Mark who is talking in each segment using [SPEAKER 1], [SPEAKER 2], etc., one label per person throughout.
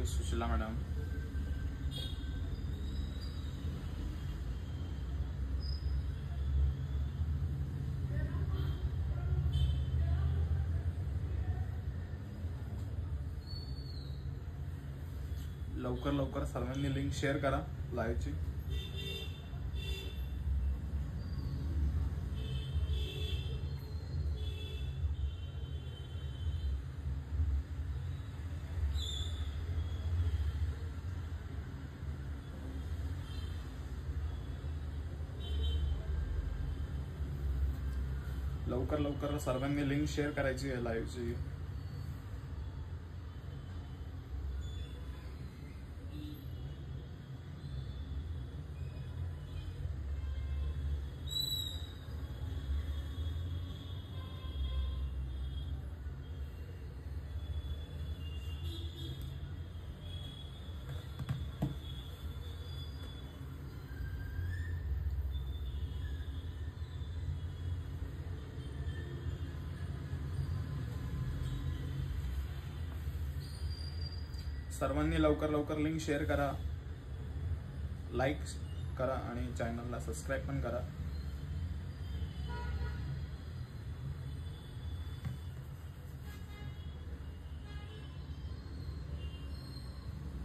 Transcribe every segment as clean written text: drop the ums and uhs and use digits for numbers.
[SPEAKER 1] Sushila madam. लवकर लवकर सर्वांनी लिंक शेअर करा लाईव्हची. लवकर लवकर सर्वांनी लिंक शेअर करायची आहे लाईव्हची. सर्वांनी लवकर लवकर लिंक शेअर करा, लाईक करा आणि चॅनलला सबस्क्राईब पण करा.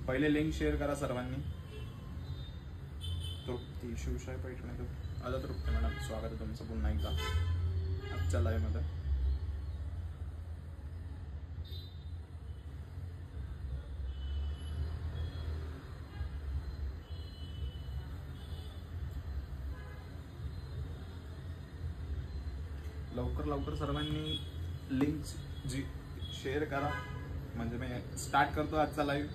[SPEAKER 1] पहिले लिंक शेअर करा सर्वांनी. तृप्ती शिवशाही पैठणी. आता तृप्ती मॅडम, स्वागत आहे तुमचं पुन्हा एकदा आजच्या लाईव्ह मध्ये. लवकर लवकर सर्वांनी लिंक जी शेअर करा, म्हणजे मी स्टार्ट करतो आजचा लाईव्ह.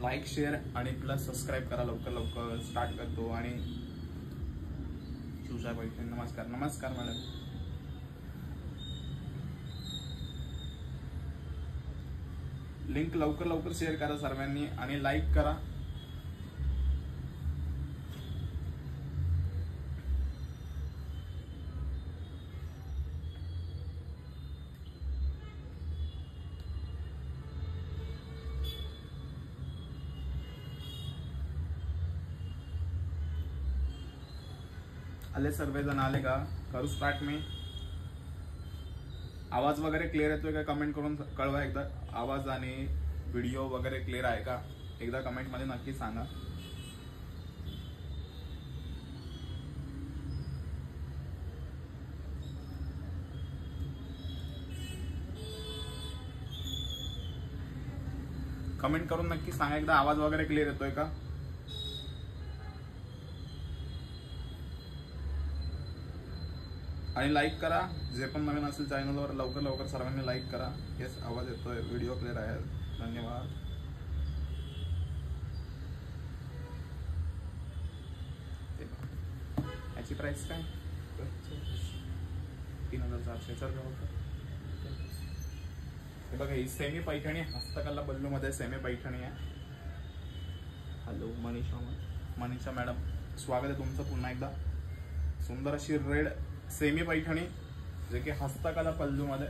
[SPEAKER 1] लाईक शेअर आणि प्लस सबस्क्राईब करा. लवकर लवकर स्टार्ट करतो. आणि शिवशाही पैठणी. नमस्कार. नमस्कार मॅडम. लिंक लवकर लवकर शेअर करा सर्वांनी आणि लाईक करा. आले सर्वजण? आले का? करू स्टार्ट मी. आवाज वगैरे क्लिअर येतोय का? कमेंट करून कळवा एकदा. आवाज आणि व्हिडिओ वगैरे क्लिअर आहे का? एकदा कमेंट मध्ये नक्की सांगा. कमेंट करून नक्की सांगा एकदा आवाज वगैरे क्लिअर येतोय का? आणि लाईक करा. जे पण नवीन असेल चॅनलवर लवकर लवकर सर्वांनी लाईक करा. येस, आवाज येतोय, व्हिडिओ क्लिअर आहे. धन्यवाद. याची प्राइस काय? 3400. चल हे बघा, ही सेमी पैठणी हस्तकला बल्लू मध्ये सेमी पैठणी आहे. हॅलो मनीषा मॅडम, स्वागत आहे तुमचं पुन्हा एकदा. सुंदर अशी रेड सेमी पैठणी, जे की हस्तकला पल्लू मध्ये.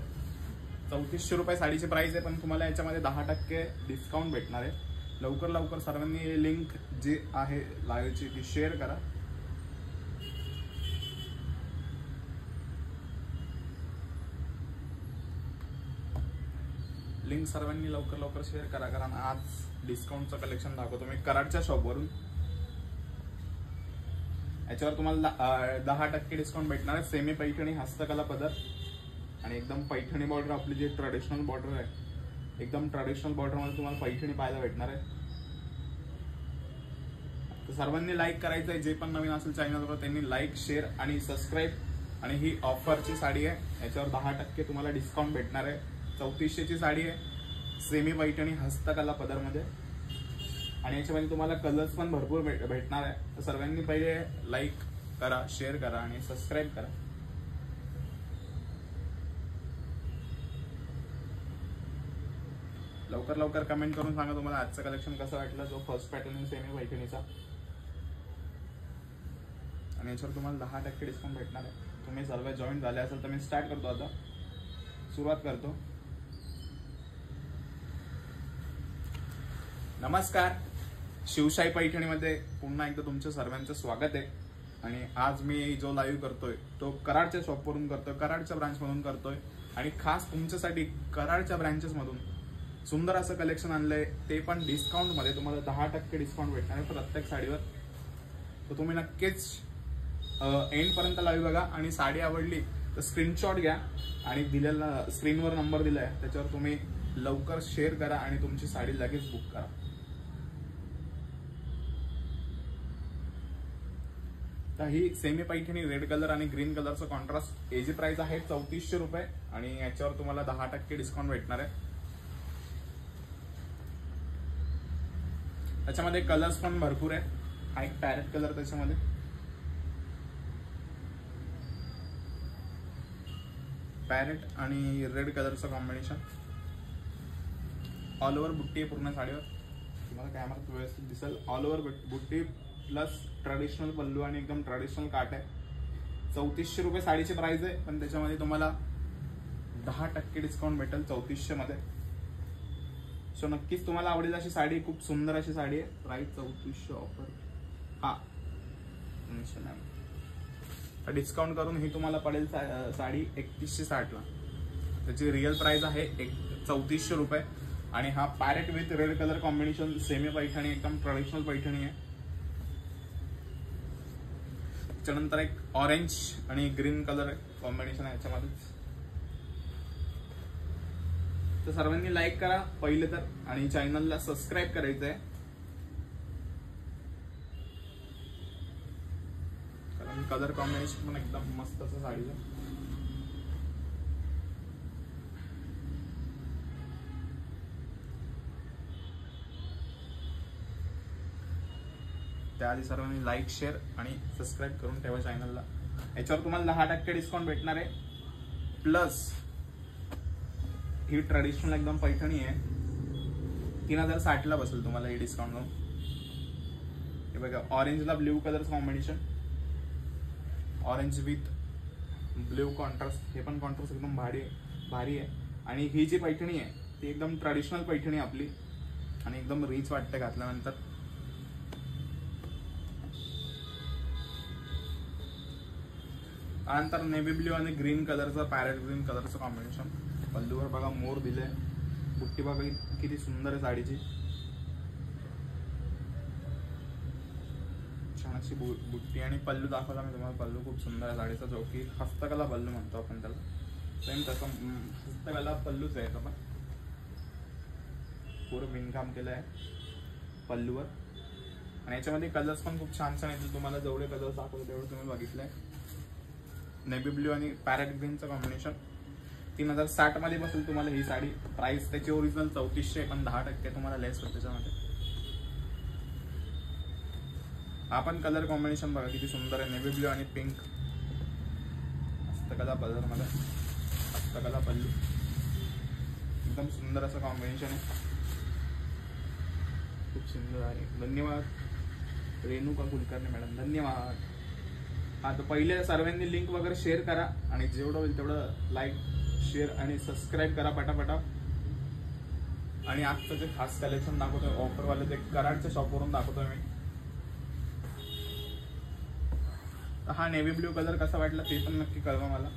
[SPEAKER 1] 3400 रुपये साडीची प्राइस आहे, पण तुम्हाला याच्यामध्ये 10% डिस्काउंट भेटणार आहे. लवकर लवकर सर्वांनी लिंक जी आहे लाईव्हची ती शेअर करा. लिंक सर्वांनी लवकर लवकर शेअर करा, कारण आज डिस्काउंटचं कलेक्शन दाखवतो मी कराडच्या शॉपवरून. याच्यावर तुम्हाला 10% डिस्काउंट भेटणार आहे. सेमी पैठणी हस्तकला पदर आणि एकदम पैठणी बॉर्डर, आपली जी ट्रेडिशनल बॉर्डर आहे, एकदम ट्रेडिशनल बॉर्डर मध्ये तुम्हाला पैठणी पाहायला भेटणार आहे. तर सर्वांनी लाईक करायचं आहे. जे पण नवीन असेल चॅनलवर त्यांनी लाईक, शेअर आणि सबस्क्राईब. आणि ही ऑफरची साडी आहे, याच्यावर 10% तुम्हाला डिस्काउंट भेटणार आहे. 3400ची साडी आहे, सेमी पैठणी हस्तकला पदर मध्ये. आणि याच्यामध्ये तुम्हाला कलर्स पण भरपूर भेटणार आहे. तर सर्वांनी पहिले लाईक करा, शेअर करा आणि सबस्क्राईब करा. लवकर लवकर कमेंट करून सांगा तुम्हाला आजचं कलेक्शन कसं वाटलं. जो फर्स्ट पॅटर्न सेमी पैठणीचा. आणि याच्यावर तुम्हाला 10% डिस्काउंट भेटणार आहे. तुम्ही सर्व जॉईन झाले असेल तर मी स्टार्ट करतो, आता सुरुवात करतो. नमस्कार, शिवशाही पैठणीमध्ये पुन्हा एकदा तुमच्या सर्वांचं स्वागत आहे. आणि आज मी जो लाईव्ह करतोय तो कराडच्या शॉपवरून करतोय, कराडच्या ब्रांचमधून करतोय. आणि खास तुमच्यासाठी कराडच्या ब्रँचेसमधून सुंदर असं कलेक्शन आणलंय, ते पण डिस्काउंटमध्ये. तुम्हाला 10% डिस्काउंट भेटणार आहे प्रत्येक साडीवर. तर तुम्ही नक्कीच एंडपर्यंत लाईव्ह बघा. आणि साडी आवडली तर स्क्रीनशॉट घ्या आणि दिलेला स्क्रीनवर नंबर दिलाय त्याच्यावर तुम्ही लवकर शेअर करा आणि तुमची साडी लगेच बुक करा. तर ही सेमी पैठणी रेड कलर आणि ग्रीन कलरचा कॉन्ट्रास्ट, याची प्राइस आहे 3400 रुपये आणि याच्यावर तुम्हाला 10% डिस्काउंट भेटणार आहे. त्याच्यामध्ये कलर्स पण भरपूर आहे. हा एक पॅरेट कलर, त्याच्यामध्ये पॅरेट आणि रेड कलरचं कॉम्बिनेशन. ऑल ओव्हर बुट्टी आहे पूर्ण साडीवर, तुम्हाला कॅमेरात व्यवस्थित दिसेल. ऑल ओव्हर बुट्टी प्लस ट्रेडिशनल पल्लू आणि एकदम ट्रेडिशनल काट आहे. 3400 रुपये साडीची प्राइस आहे, पण त्याच्यामध्ये तुम्हाला 10% डिस्काउंट भेटेल 3400 मध्ये. सो नक्कीच तुम्हाला आवडेल अशी साडी, खूप सुंदर अशी साडी आहे. Price 3400 offer. हा डिस्काउंट करून ही तुम्हाला पडेल साडी 3160 ला. त्याची रिअल प्राइस आहे 3400 रुपये. आणि हा parrot with red colour combination semi Paithani, एकदम ट्रेडिशनल पैठणी आहे. त्याच्यानंतर एक ऑरेंज आणि ग्रीन कलर कॉम्बिनेशन आहे याच्यामध्येच. तर सर्वांनी लाईक करा पहिले तर, आणि चॅनलला सबस्क्राईब करायचं आहे, कारण कलर कॉम्बिनेशन पण एकदम मस्त असं साडीचं. त्याआधी सर्वांनी लाईक, शेअर आणि सबस्क्राईब करून ठेवा चॅनलला. याच्यावर तुम्हाला 10% डिस्काउंट भेटणार आहे. प्लस ही ट्रेडिशनल एकदम पैठणी आहे, 3060 ला बसेल तुम्हाला ही डिस्काउंट घेऊन. हे बघा, ऑरेंजला blue colour combination, orange with blue contrast. हे पण कॉन्ट्रास्ट एकदम भारी आहे. आणि ही जी पैठणी आहे ती एकदम ट्रेडिशनल पैठणी आपली, आणि एकदम रिच वाटते घातल्यानंतर. त्यानंतर नेव्ही ब्ल्यू आणि ग्रीन कलरचा, पॅरेट ग्रीन कलरचं कॉम्बिनेशन. पल्लूवर बघा मोर दिले, बुट्टी बघा किती सुंदर आहे साडीची. छान अशी बुट्टी आणि पल्लू दाखवला मी तुम्हाला. पल्लू खूप सुंदर आहे साडीचा, जो की हस्तकला पल्लू म्हणतो आपण त्याला. सेम तसं हस्तकला पल्लूच आहे. पण पूर्ण विणकाम केलं आहे पल्लूवर. आणि याच्यामध्ये कलर्स पण खूप छान छान आहेत. तुम्हाला जेवढे कलर्स दाखवले तेवढे तुम्ही बघितलंय. नेव्ही ब्ल्यू आणि पॅरेट ग्रीनचं कॉम्बिनेशन 3060 मध्ये बसेल तुम्हाला ही साडी. प्राइस त्याची ओरिजिनल 3400, पण 10% तुम्हाला लेस होते त्याच्यामध्ये. आपण कलर कॉम्बिनेशन बघा किती सुंदर आहे, नेव्ही ब्ल्यू आणि पिंक. हस्तकला कलर मध्ये, हस्तकला पल्लू, एकदम सुंदर असं कॉम्बिनेशन आहे, खूप सुंदर आहे. धन्यवाद रेणुका कुलकर्णी मॅडम, धन्यवाद. हा, तर पहिले सर्वांनी लिंक वगैरे शेअर करा आणि जेवढं होईल तेवढं लाईक, शेअर आणि सबस्क्राईब करा पटापटा. आणि आजचं जे खास कलेक्शन दाखवतोय ऑफरवाले, ते कराडच्या शॉपवरून दाखवतोय मी. हा नेव्ही ब्ल्यू कलर कसा वाटला ते पण नक्की कळवा मला.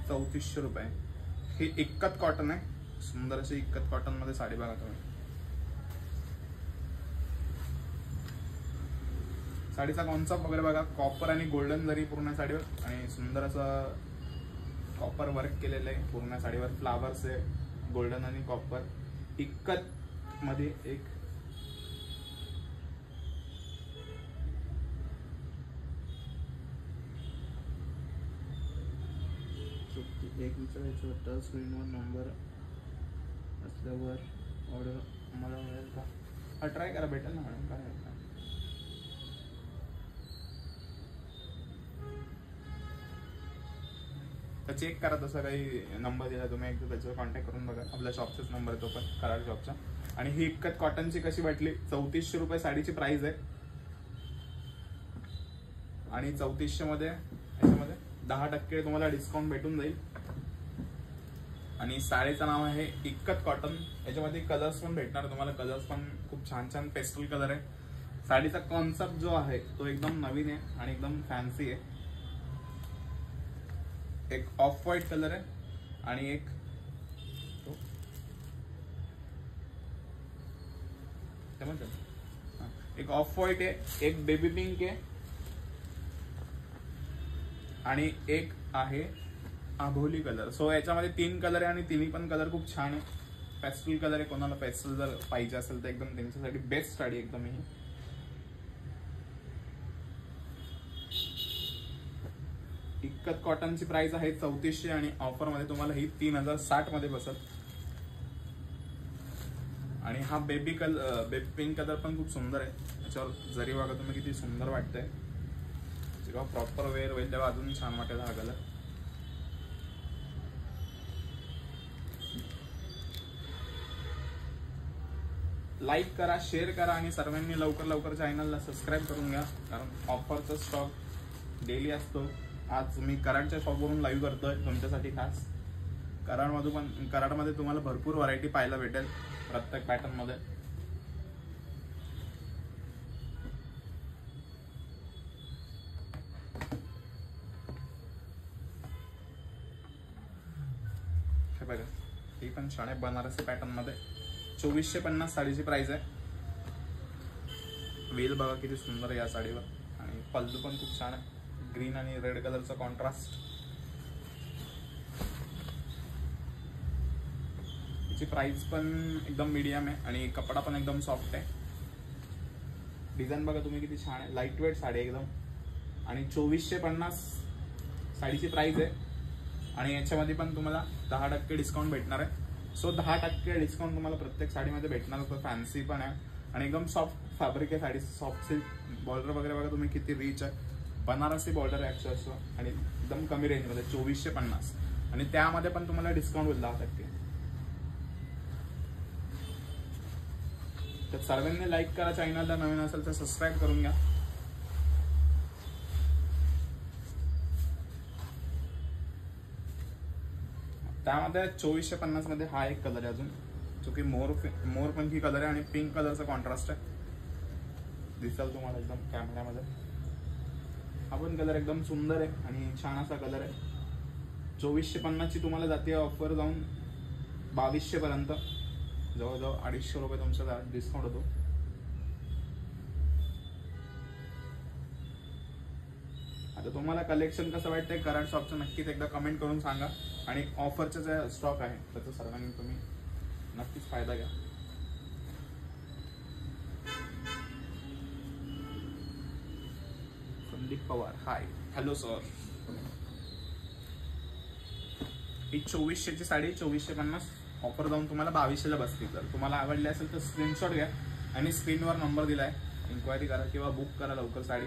[SPEAKER 1] ₹3400. हे इक्कत कॉटन आहे, सुंदर अशी इक्कत कॉटन मध्ये साडी बघा तुम्ही. साडीचा कॉन्सेप्ट वगैरे बघा, कॉपर आणि गोल्डन जरी पूर्ण साडीवर, आणि सुंदर असं कॉपर वर्क केलेलं आहे पूर्ण साडीवर. फ्लावर्स आहे, गोल्डन आणि कॉपर इक्कत मध्ये. एक विचारायचं होतं, स्क्रीनवर नंबर असल्यावर ऑर्डर मला मिळेल का? हा, ट्राय करा, भेटेल ना मॅडम, काय आहे. तर चेक करा, तसं काही नंबर दिला तुम्ही एकदा त्याच्यावर कॉन्टॅक्ट करून बघा. आपल्या शॉपचाच नंबर येतो पण कराड शॉपचा. आणि ही इक्कत कॉटनची कशी वाटली? 3400 रुपये साडीची प्राइस आहे. आणि 3400 मध्ये याच्यामध्ये 10% तुम्हाला डिस्काउंट भेटून जाईल. आणि साडीचं नाव आहे इक्कत कॉटन. याच्यामध्ये कलर्स पण भेटणार तुम्हाला. कलर्स पण खूप छान छान पेस्टल कलर आहे. साडीचा कॉन्सेप्ट जो आहे तो एकदम नवीन आहे आणि एकदम फॅन्सी आहे. एक ऑफ व्हाईट कलर आहे आणि एक ऑफ व्हाईट आहे, एक बेबी पिंक आहे आणि एक आहे आभोली कलर. सो याच्यामध्ये 3 कलर आहे आणि तिन्ही पण कलर खूप छान आहे. पेस्टल कलर आहे. कोणाला पेस्टल जर पाहिजे असेल तर एकदम त्यांच्यासाठी बेस्ट साडी एकदम ही. इक्कत कॉटनची प्राइस आहे 3400 आणि ऑफर मध्ये तुम्हाला ही 3060 मध्ये बसत. आणि हा बेबी पिंक कलर पण खूप सुंदर आहे. याच्यावर जरी बघा तुम्ही किती सुंदर वाटतंय. जेव्हा प्रॉपर वेअर होईल तेव्हा अजून छान वाटेल हा कलर. लाईक करा, शेअर करा आणि सर्वांनी लवकर लवकर चॅनलला सबस्क्राईब करून घ्या, कारण ऑफरचा स्टॉक डेली असतो. आज मी कराडच्या शॉपवरून लाईव्ह करतोय तुमच्यासाठी खास. कराडमध्ये तुम्हाला भरपूर व्हरायटी पाहायला भेटेल प्रत्येक पॅटर्न मध्ये. हे बघा, ही पण छान आहे बनारसी पॅटर्न मध्ये. 2450 साडीची प्राइस आहे. वेल बघा किती सुंदर आहे या साडीवर. आणि पल्लू पण खूप छान आहे. ग्रीन आणि रेड कलरचा कॉन्ट्रास्ट. याची प्राइस पण एकदम मीडियम आहे आणि कपडा पण एकदम सॉफ्ट आहे. डिझाईन बघा तुम्ही किती छान आहे. लाईट वेट साडी एकदम. आणि 2450 साडीची प्राइस आहे. आणि याच्यामध्ये पण तुम्हाला 10% डिस्काउंट भेटणार आहे. सो 10% डिस्काउंट तुम्हाला प्रत्येक साडीमध्ये भेटणार होतं. फॅन्सी पण आहे आणि एकदम सॉफ्ट फॅब्रिक आहे साडी. Soft silk. बॉर्डर वगैरे बघा तुम्ही किती रिच आहे. बनारसी बॉर्डर आहे अक्षरशः आणि एकदम कमी रेंजमध्ये 2450. आणि त्यामध्ये पण तुम्हाला डिस्काउंट होईल 10%. तर सर्वांनी लाईक करा. चॅनलला नवीन असेल तर सबस्क्राईब करून घ्या. त्यामध्ये 2450 मध्ये हा एक कलर आहे अजून, जो की मोरपंखी कलर आहे आणि पिंक कलरचा कॉन्ट्रास्ट आहे. दिसेल तुम्हाला एकदम कॅमेऱ्यामध्ये. हा पण कलर एकदम सुंदर आहे आणि छान असा कलर आहे. 2450 ची तुम्हाला जाते ऑफर जाऊन 2200 पर्यंत. जवळजवळ 250 रुपये तुमचा डिस्काउंट होतो. आता तुम्हाला कलेक्शन कसं वाटतंय कराड शॉपचं नक्कीच एकदा कमेंट करून सांगा. आणि ऑफरचा जे स्टॉक आहे त्याचा सर्वांनी तुम्ही नक्कीच फायदा घ्या. संदीप पवार, हाय, हॅलो सर. ही 2400 ची साडी 2450 ऑफर जाऊन तुम्हाला 2200 ला बसते. जर तुम्हाला आवडली असेल तर स्क्रीनशॉट घ्या आणि स्क्रीनवर नंबर दिलाय, इन्क्वायरी करा किंवा बुक करा लवकर साडी.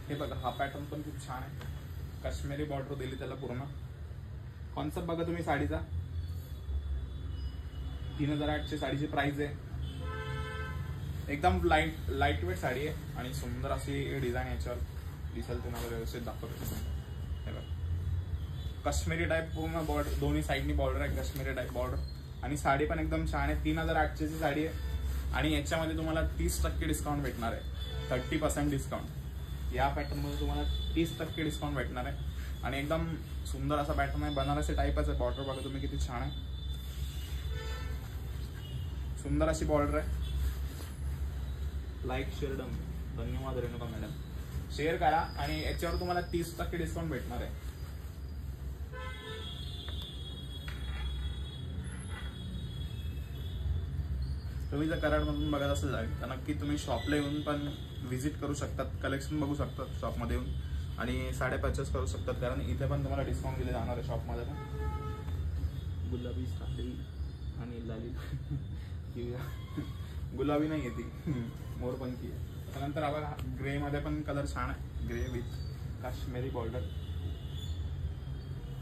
[SPEAKER 1] हे बघा, हा पॅटर्न पण खूप छान आहे. काश्मीरी बॉर्डर दिली त्याला पूर्ण. कॉन्सेप्ट बघा तुम्ही साडीचा. 3008 साडीची प्राइस आहे. एकदम लाईट वेट साडी आहे आणि सुंदर अशी डिझाईन याच्यावर दिसेल तुम्हाला. व्यवस्थित दाखवतो. हे बघा, काश्मीरी टाइप पूर्ण बॉर्डर, दोन्ही साईडनी बॉर्डर आहे काश्मीरी टाइप बॉर्डर. आणि साडी पण एकदम छान आहे. 3008 ची साडी आहे आणि याच्यामध्ये तुम्हाला 30% डिस्काउंट भेटणार आहे. 30% डिस्काउंट. या पॅटर्न मध्ये तुम्हाला 30% डिस्काउंट भेटणार आहे. आणि एकदम सुंदर असा पॅटर्न आहे. बनारसी टाइपच आहे. बॉर्डर बघा तुम्ही किती छान आहे. सुंदर अशी बॉर्डर आहे. Like share done. धन्यवाद रेणुका मॅडम. शेअर करा आणि याच्यावर तुम्हाला 30% डिस्काउंट भेटणार आहे. तुम्ही जर कराडमधून बघत असेल तर नक्की तुम्ही शॉपला येऊन पण व्हिजिट करू शकतात. कलेक्शन बघू शकतात शॉपमध्ये येऊन. आणि साड्या परचेस करू शकतात, कारण इथे पण तुम्हाला डिस्काउंट दिले जाणार आहे शॉपमध्ये पण. गुलाबी साडी आणि लाली गुलाबी नाही आहे ती, मोरपंखी आहे. त्यानंतर आपण ग्रे मध्ये पण कलर छान आहे, ग्रे विथ काश्मीरी बॉर्डर.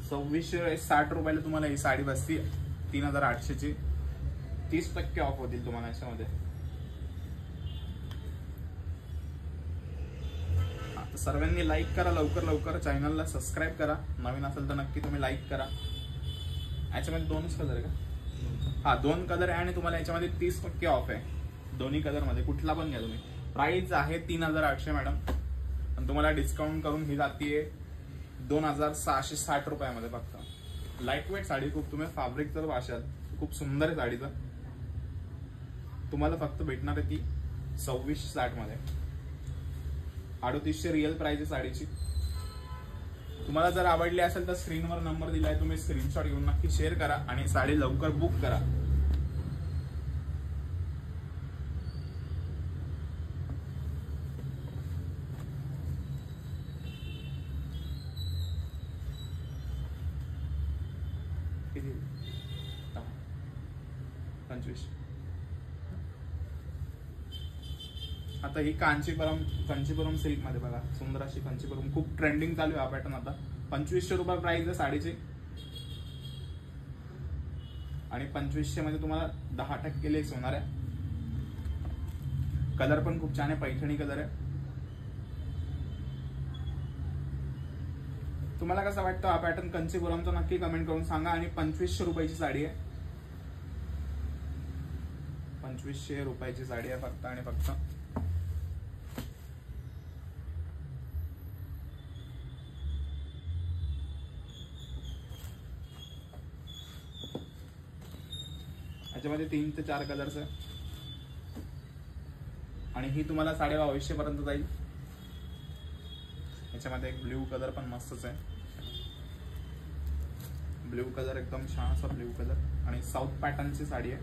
[SPEAKER 1] 2660 रुपयाला तुम्हाला ही साडी बसती, 3800 ची. 30% ऑफ होतील तुम्हाला याच्यामध्ये. सर्वांनी लाईक करा लवकर, चॅनलला सबस्क्राईब करा. नवीन असेल तर नक्की तुम्ही लाईक करा. याच्यामध्ये 2च कलर आहे का? हा 2 कलर आहे आणि तुम्हाला याच्यामध्ये 30% ऑफ आहे दोन्ही कलर मध्ये, कुठला पण घ्या तुम्ही. प्राइस आहे 3800 मॅडम, आणि तुम्हाला डिस्काउंट करून ही जातीये 2660 रुपयामध्ये फक्त. लाईट वेट साडी, खूप तुम्ही फॅब्रिक तर वाशाल, खूप सुंदर आहे साडीचं. तुम्हाला फक्त भेटणार आहे ती 2660 मध्ये. 3800 रिअल प्राइस आहे साडीची. तुम्हाला जर आवडली असेल तर स्क्रीनवर नंबर दिलाय, तुम्ही स्क्रीनशॉट घेऊन नक्की शेअर करा आणि साडी लवकर बुक करा. किती? 25. आता ही कांचीपुरम सिल्क मध्ये बघा, सुंदर अशी कांचीपुरम, खूप ट्रेंडिंग चालू आहे हा पॅटर्न आता. 2500 रुपये प्राइस आहे साडीची, आणि 2500 मध्ये तुम्हाला 10% लेस होणार आहे. कलर पण खूप छान आहे, पैठणी कलर आहे. तुम्हाला कसा वाटतं हा पॅटर्न कांचीपुरमचा नक्की कमेंट करून सांगा. आणि 2500 रुपयाची साडी आहे, 2500 रुपयाची साडी आहे फक्त आणि फक्त. याच्यामध्ये 3 ते 4 कलर्स आहे, आणि ही तुम्हाला 2250 पर्यंत जाईल. याच्यामध्ये एक ब्ल्यू कलर पण मस्तच आहे, ब्ल्यू कलर एकदम छान असा ब्ल्यू कलर, आणि साऊथ पॅटर्नची साडी आहे.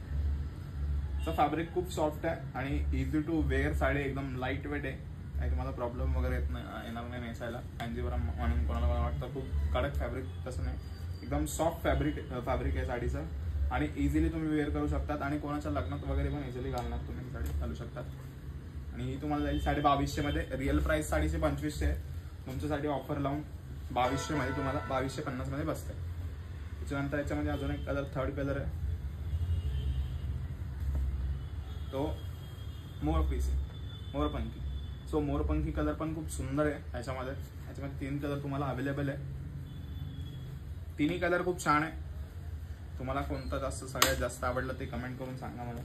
[SPEAKER 1] फॅब्रिक खूप सॉफ्ट आहे आणि इझी टू वेअर साडी, एकदम लाईट वेट आहे. काही तुम्हाला प्रॉब्लेम वगैरे येणार नाही नेसायला. कांजीवरम म्हणून कोणाला मला वाटतं खूप कडक फॅब्रिक, तसं नाही, एकदम सॉफ्ट फॅब्रिक आहे साडीचं, आणि इझिली तुम्ही वेअर करू शकतात. आणि कोणाच्या लग्नात वगैरे पण इझिली घालणार तुम्ही साडी घालू शकतात. आणि ही तुम्हाला जाईल 2250 मध्ये. रिअल प्राइस साडीची 2500 आहे, तुमच्यासाठी ऑफर लावून 2200 मध्ये तुम्हाला 2250 मध्ये बसते. त्याच्यानंतर याच्यामध्ये अजून एक कलर, थर्ड कलर आहे, तो मोरपंखी. सो मोरपंखी कलर पण खूप सुंदर आहे. याच्यामध्ये 3 कलर तुम्हाला अवेलेबल आहे. तिन्ही कलर खूप छान आहे. तुम्हाला कोणता सगळ्यात जास्त आवडलं ते कमेंट करून सांगा मला.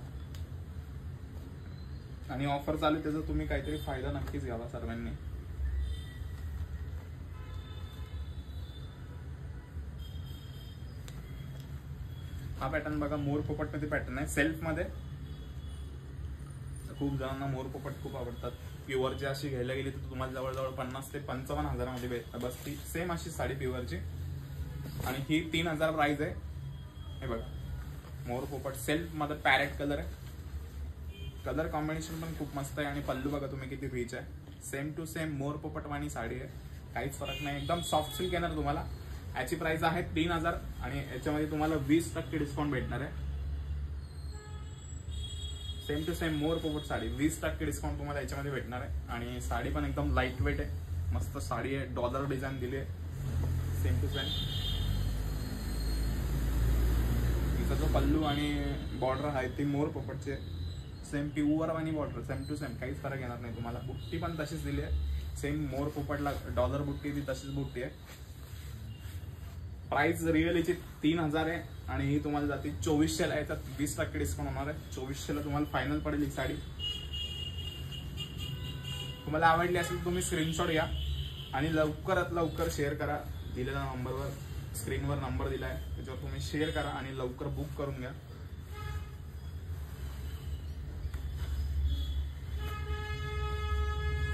[SPEAKER 1] आणि ऑफर चालू, त्याचा तुम्ही काहीतरी फायदा नक्कीच घ्यावा सर्वांनी. हा पॅटर्न बघा, मोर पोपट मध्ये पॅटर्न आहे, सेल्फ मध्ये. खूप जणांना मोर पोपट खूप आवडतात. प्युअरची अशी घ्यायला गेली तर तुम्हाला जवळजवळ 50 ते 55 हजारामध्ये बसती. सेम अशी साडी प्युअरची, आणि ही 3000 प्राइस आहे. हे बघा, मोर पोपट सेल्फ मध्ये पॅरेट कलर आहे. कलर कॉम्बिनेशन पण खूप मस्त आहे, आणि पल्लू बघा तुम्ही किती रिच आहे. सेम टू सेम मोर पोपटवाणी साडी आहे, काहीच फरक नाही. एकदम सॉफ्ट सिल्क येणार तुम्हाला. याची प्राइस आहे 3000, आणि याच्यामध्ये तुम्हाला 20% डिस्काउंट भेटणार आहे. सेम टू सेम मोर पोपट साडी, 20% डिस्काउंट तुम्हाला याच्यामध्ये भेटणार आहे. आणि साडी पण एकदम लाईट वेट आहे, मस्त साडी आहे. डॉलर डिझाईन दिली आहे, सेम टू सेम. इथं जो पल्लू आणि बॉर्डर आहे ती मोर पोपटचे, सेम प्युअर आणि बॉर्डर सेम टू सेम, काहीच फरक येणार नाही तुम्हाला. बुट्टी पण तशीच दिली आहे, सेम मोर पोपटला डॉलर बुट्टी ती तशीच बुट्टी आहे. प्राइस रिअल 3000 आहे, आणि ही तुम्हाला जाते 2400 ला. याच्यात 20% डिस्काउंट होणार आहे. 2400 ला तुम्हाला फायनल पडेल ही साडी. तुम्हाला आवडली असेल तुम्ही स्क्रीनशॉट घ्या आणि लवकरात लवकर शेअर करा. दिलेल्या नंबरवर, स्क्रीनवर नंबर दिलाय, त्याच्यावर तुम्ही शेअर करा आणि लवकर बुक करून घ्या.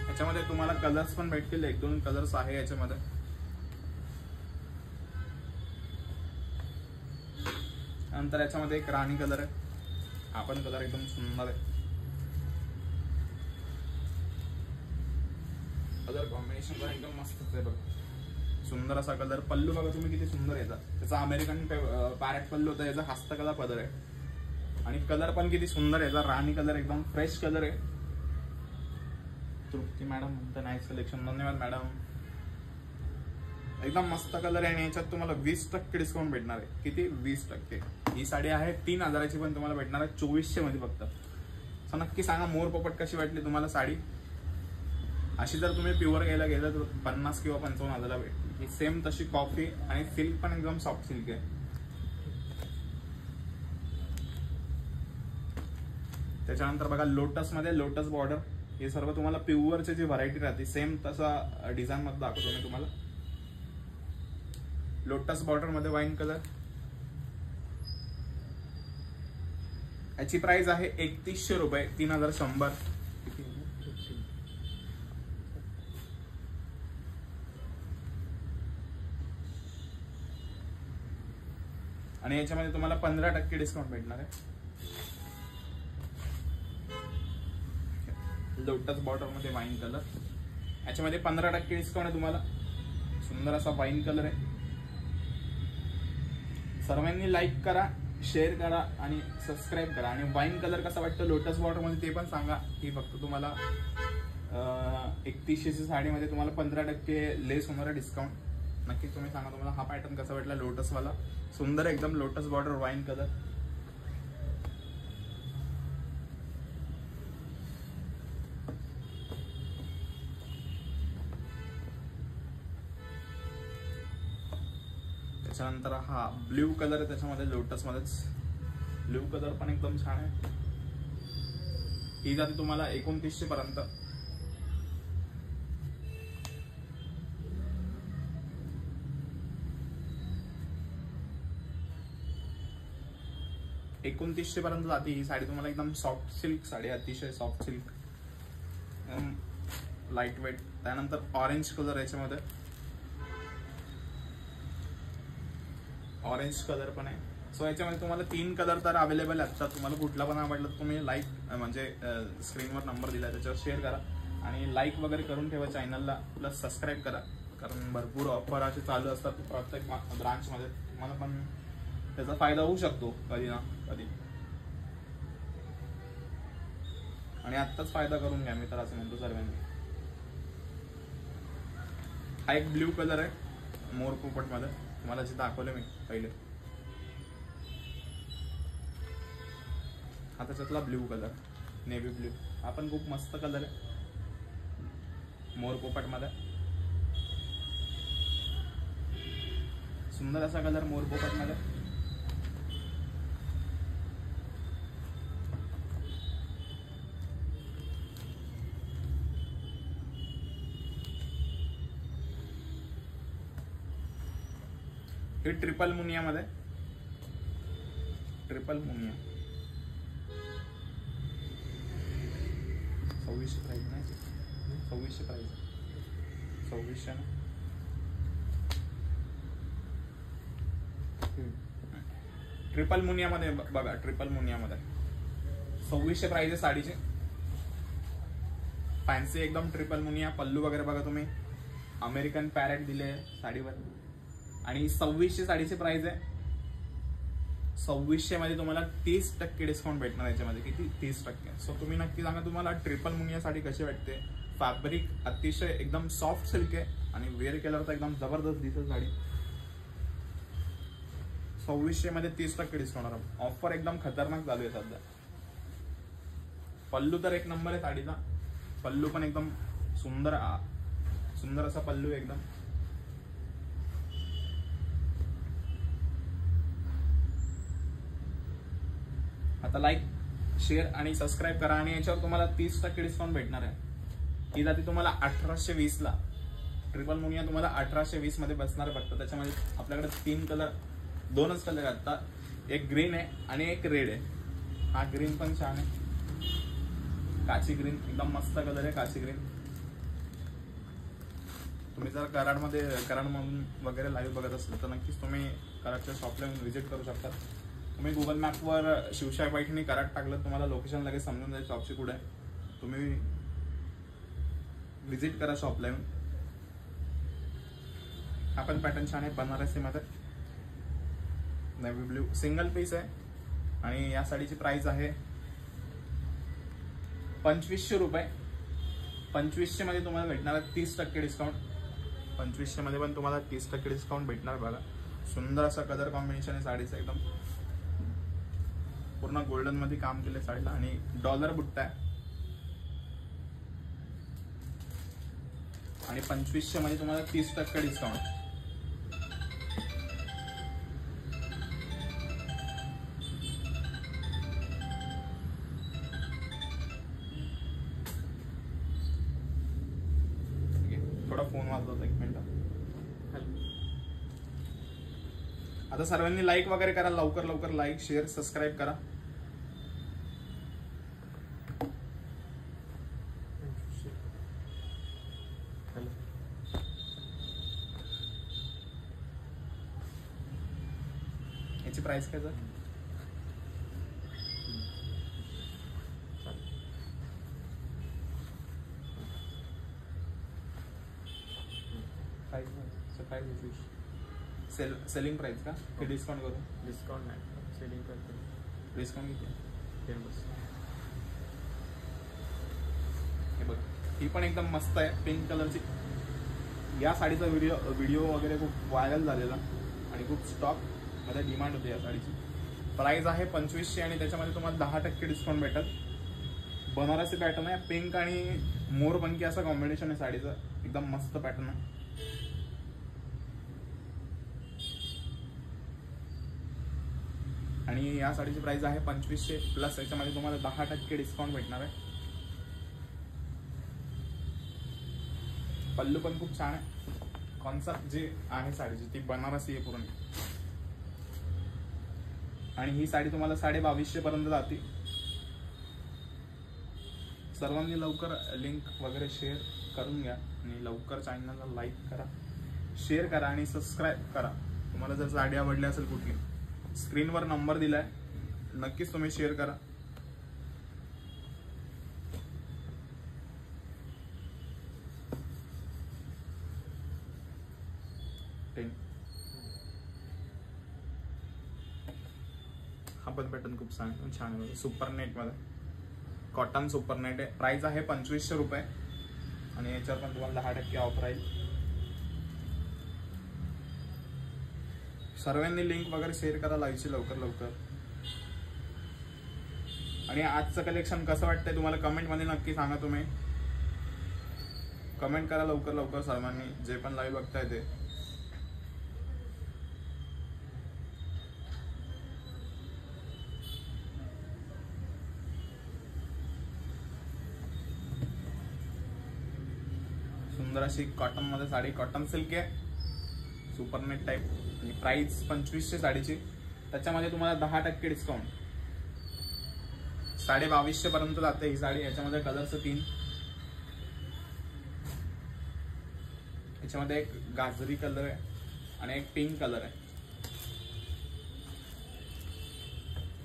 [SPEAKER 1] याच्यामध्ये तुम्हाला कलर्स पण भेटतील, 1-2 कलर्स आहे याच्यामध्ये. नंतर याच्यामध्ये एक राणी कलर आहे, हा पण कलर एकदम सुंदर आहे. कलर कॉम्बिनेशन कॉम्बिनेशन पण एकदम मस्तच आहे बघा. सुंदर असा कलर. पल्लू बघा तुम्ही किती सुंदर येतात. त्याचा अमेरिकन पॅरेट पल्लू होता, याचा हस्तकला पदर आहे. आणि कलर पण किती सुंदर आहे. याचा राणी कलर एकदम फ्रेश कलर आहे. तृप्ती मॅडम म्हणता नाईस कलेक्शन. धन्यवाद मॅडम. एकदम मस्त कलर आहे आणि याच्यात तुम्हाला 20% डिस्काउंट भेटणार आहे. किती? 20%. ही साडी आहे 3000ची, पण तुम्हाला भेटणार आहे 2400 मध्ये फक्त. सो नक्की सांगा मोर पोपट कशी वाटली तुम्हाला साडी. अशी जर तुम्ही प्युअर घ्यायला गेलं तर 50 किंवा 55,000 भेटली. ही सेम तशी कॉफी आणि सिल्क पण एकदम सॉफ्ट सिल्क आहे. त्याच्यानंतर बघा लोटस मध्ये लोटस बॉर्डर. हे सर्व तुम्हाला प्युअरची जी व्हरायटी राहते सेम तसा डिझाईन मध्ये दाखवतो मी तुम्हाला. लोटस बॉर्डर मध्ये वाईन कलर. याची प्राइस आहे 3100 रुपये. 3100. आणि याच्यामध्ये तुम्हाला 15% डिस्काउंट भेटणार आहे. लोटस बॉर्डर मध्ये वाईन कलर. याच्यामध्ये 15% डिस्काउंट आहे तुम्हाला. सुंदर असा वाईन कलर आहे. सर्वांनी लाईक करा, शेअर करा आणि सबस्क्राईब करा. आणि वाईन कलर कसा वाटतं लोटस बॉर्डर मध्ये ते पण सांगा. ही फक्त तुम्हाला 3100ची साडीमध्ये तुम्हाला 15% लेस होणार आहे डिस्काउंट. नक्की तुम्ही सांगा तुम्हाला हा पॅटर्न कसा वाटला लोटस वाला. सुंदर एकदम लोटस बॉर्डर वाईन कलर. त्याच्यानंतर हा ब्ल्यू कलर आहे त्याच्यामध्ये लोटस मध्येच. ब्ल्यू कलर पण एकदम छान आहे. ही जाते तुम्हाला 2900 पर्यंत. पर्यंत जाते ही साडी तुम्हाला. एकदम सॉफ्ट सिल्क साडी, अतिशय सॉफ्ट सिल्क, लाईट वेट. त्यानंतर ऑरेंज कलर याच्यामध्ये. ऑरेंज कलर पण आहे. सो याच्यामध्ये तुम्हाला 3 कलर तर अवेलेबल असतात. तुम्हाला कुठला पण आवडला तर तुम्ही लाईक म्हणजे स्क्रीनवर नंबर दिला त्याच्यावर शेअर करा आणि लाईक वगैरे करून ठेवा चॅनलला. प्लस सबस्क्राईब करा, कारण भरपूर ऑफर असे चालू असतात प्रत्येक ब्रांचमध्ये. तुम्हाला पण त्याचा फायदा होऊ शकतो कधी ना कधी. आणि आत्ताच फायदा करून घ्या मी तर असं म्हणतो सर्वांनी. हा एक ब्ल्यू कलर आहे मोर पोपट मध्ये. तुम्हाला जे दाखवले मी पहिले. हा त्याच्यातला ब्ल्यू कलर, नेव्ही ब्ल्यू. हा पण खूप मस्त कलर आहे मोर पोपट मध्ये. सुंदर असा कलर मोर पोपट मध्ये. हे ट्रिपल मुनिया मध्ये. ट्रिपल मुनिया 2600 प्राइस नाही. 2600 प्राइस. 2600 ना. ट्रिपल मुनिया मध्ये बघा. ट्रिपल मुनिया मध्ये 2600 प्राइस आहे साडीचे. फॅन्सी एकदम ट्रिपल मुनिया. पल्लू वगैरे बघा तुम्ही. अमेरिकन पॅरेट दिले साडीवर. आणि 2600 साडीची प्राइस आहे. 2600 मध्ये तुम्हाला 30% डिस्काउंट भेटणार याच्यामध्ये. किती? 30%. सो तुम्ही नक्की सांगा तुम्हाला ट्रिपल मुनिया साडी कशी वाटते. फॅब्रिक अतिशय एकदम सॉफ्ट सिल्क आहे आणि वेअर केल्यावर तर एकदम जबरदस्त दिसत साडी. 2600 मध्ये 30% डिस्काउंट. ऑफर एकदम खतरनाक चालू आहे सध्या. पल्लू तर एक नंबर आहे साडीचा. पल्लू पण एकदम सुंदर सुंदर असा पल्लू आहे एकदम. आता लाईक शेअर आणि सबस्क्राईब करा. आणि याच्यावर तुम्हाला 30% डिस्काउंट भेटणार आहे. ही जाते तुम्हाला 1820 ला. ट्रिपल मुनिया तुम्हाला 1820 मध्ये बसणार आहे फक्त. त्याच्यामध्ये आपल्याकडे 3 कलर, 2च कलर आहेत आता. एक ग्रीन आहे आणि एक रेड आहे. हा ग्रीन पण छान आहे. काची ग्रीन एकदम मस्त कलर आहे. काची ग्रीन. तुम्ही जर कराडमधून वगैरे लाईव्ह बघत असेल तर नक्कीच तुम्ही कराडच्या शॉपला व्हिजिट करू शकता. तुम्ही गुगल मॅपवर शिवशाही पैठणी कराड टाकलं तुम्हाला लोकेशन लगेच समजून जाईल शॉपची कुठे आहे. तुम्ही व्हिजिट करा शॉपला येऊन. हा पण पॅटर्न छान आहे, बनारसी मध्ये नेव्ही ब्ल्यू, सिंगल पीस आहे. आणि या साडीची प्राइस आहे 2500 रुपये. 2500 मध्ये तुम्हाला भेटणार आहे 30% डिस्काउंट. 2500 मध्ये पण तुम्हाला 30% डिस्काउंट भेटणार. बघा सुंदर असा कलर कॉम्बिनेशन आहे साडीचं, एकदम पूर्ण गोल्डन मध्ये काम केलंय साडीला आणि डॉलर बुट्टा आहे. आणि 2500 मध्ये तुम्हाला 30% डिस्काउंट. थोडा फोन वाजवतो, एक मिनिट. आता सर्वांनी लाईक वगैरे करा, लवकर लवकर लाईक शेअर सबस्क्राईब करा. याची प्राइस काय सर? सेलिंग प्राइस का ते डिस्काउंट करू?
[SPEAKER 2] डिस्काउंट नाही, सेलिंग करते.
[SPEAKER 1] डिस्काउंट किती?
[SPEAKER 2] 10%.
[SPEAKER 1] हे बघ, ही पण एकदम मस्त आहे, पिंक कलरची. या साडीचा व्हिडिओ वगैरे खूप व्हायरल झालेला आणि खूप स्टॉक मध्ये डिमांड होती या साडीची. प्राइस आहे 2500 आणि त्याच्यामध्ये तुम्हाला 10% डिस्काउंट भेटेल. बनारसी पॅटर्न आहे, पिंक आणि मोरपंखी असं कॉम्बिनेशन आहे साडीचं, एकदम मस्त पॅटर्न आहे. आणि या साडीची प्राइस आहे 2500 प्लस याच्यामध्ये तुम्हाला 10% डिस्काउंट भेटणार आहे. पल्लू पण खूप छान आहे, कॉन्सेप्ट जी आहे साडीची ती बनारसी आहे पूर्ण. आणि ही साडी तुम्हाला 2250 पर्यंत जाते. सर्वांनी लवकर लिंक वगैरे शेअर करून घ्या आणि लवकर चॅनलला लाईक करा, शेअर करा आणि सबस्क्राईब करा. तुम्हाला जर साडी आवडली असेल कुठली, स्क्रीनवर नंबर दिलाय, नक्कीच तुम्ही शेअर करा. हा पण पॅटर्न खूप छान आहे, सुपर नेट मध्ये, कॉटन सुपर नेट आहे. प्राइस आहे 2500 रुपये आणि याच्यावर पण तुम्हाला 10% ऑफ राहील. सर्वांनी लिंक वगैरे शेअर करा, लावायची लवकर लवकर. आणि आजचं कलेक्शन कसं वाटतंय तुम्हाला कमेंट मध्ये नक्की सांगा. तुम्ही कमेंट करा लवकर लवकर सर्वांनी, जे पण लाईव्ह बघताय ते. सुंदर अशी कॉटन मध्ये साडी, कॉटन सिल्क आहे, सुपर नेट टाइप. आणि प्राइस 2500 साडीची, त्याच्यामध्ये तुम्हाला 10% डिस्काउंट. 2250 पर्यंत जाते ही साडी. याच्यामध्ये कलर्स 3, याच्यामध्ये एक गाजरी कलर आहे आणि एक पिंक कलर आहे.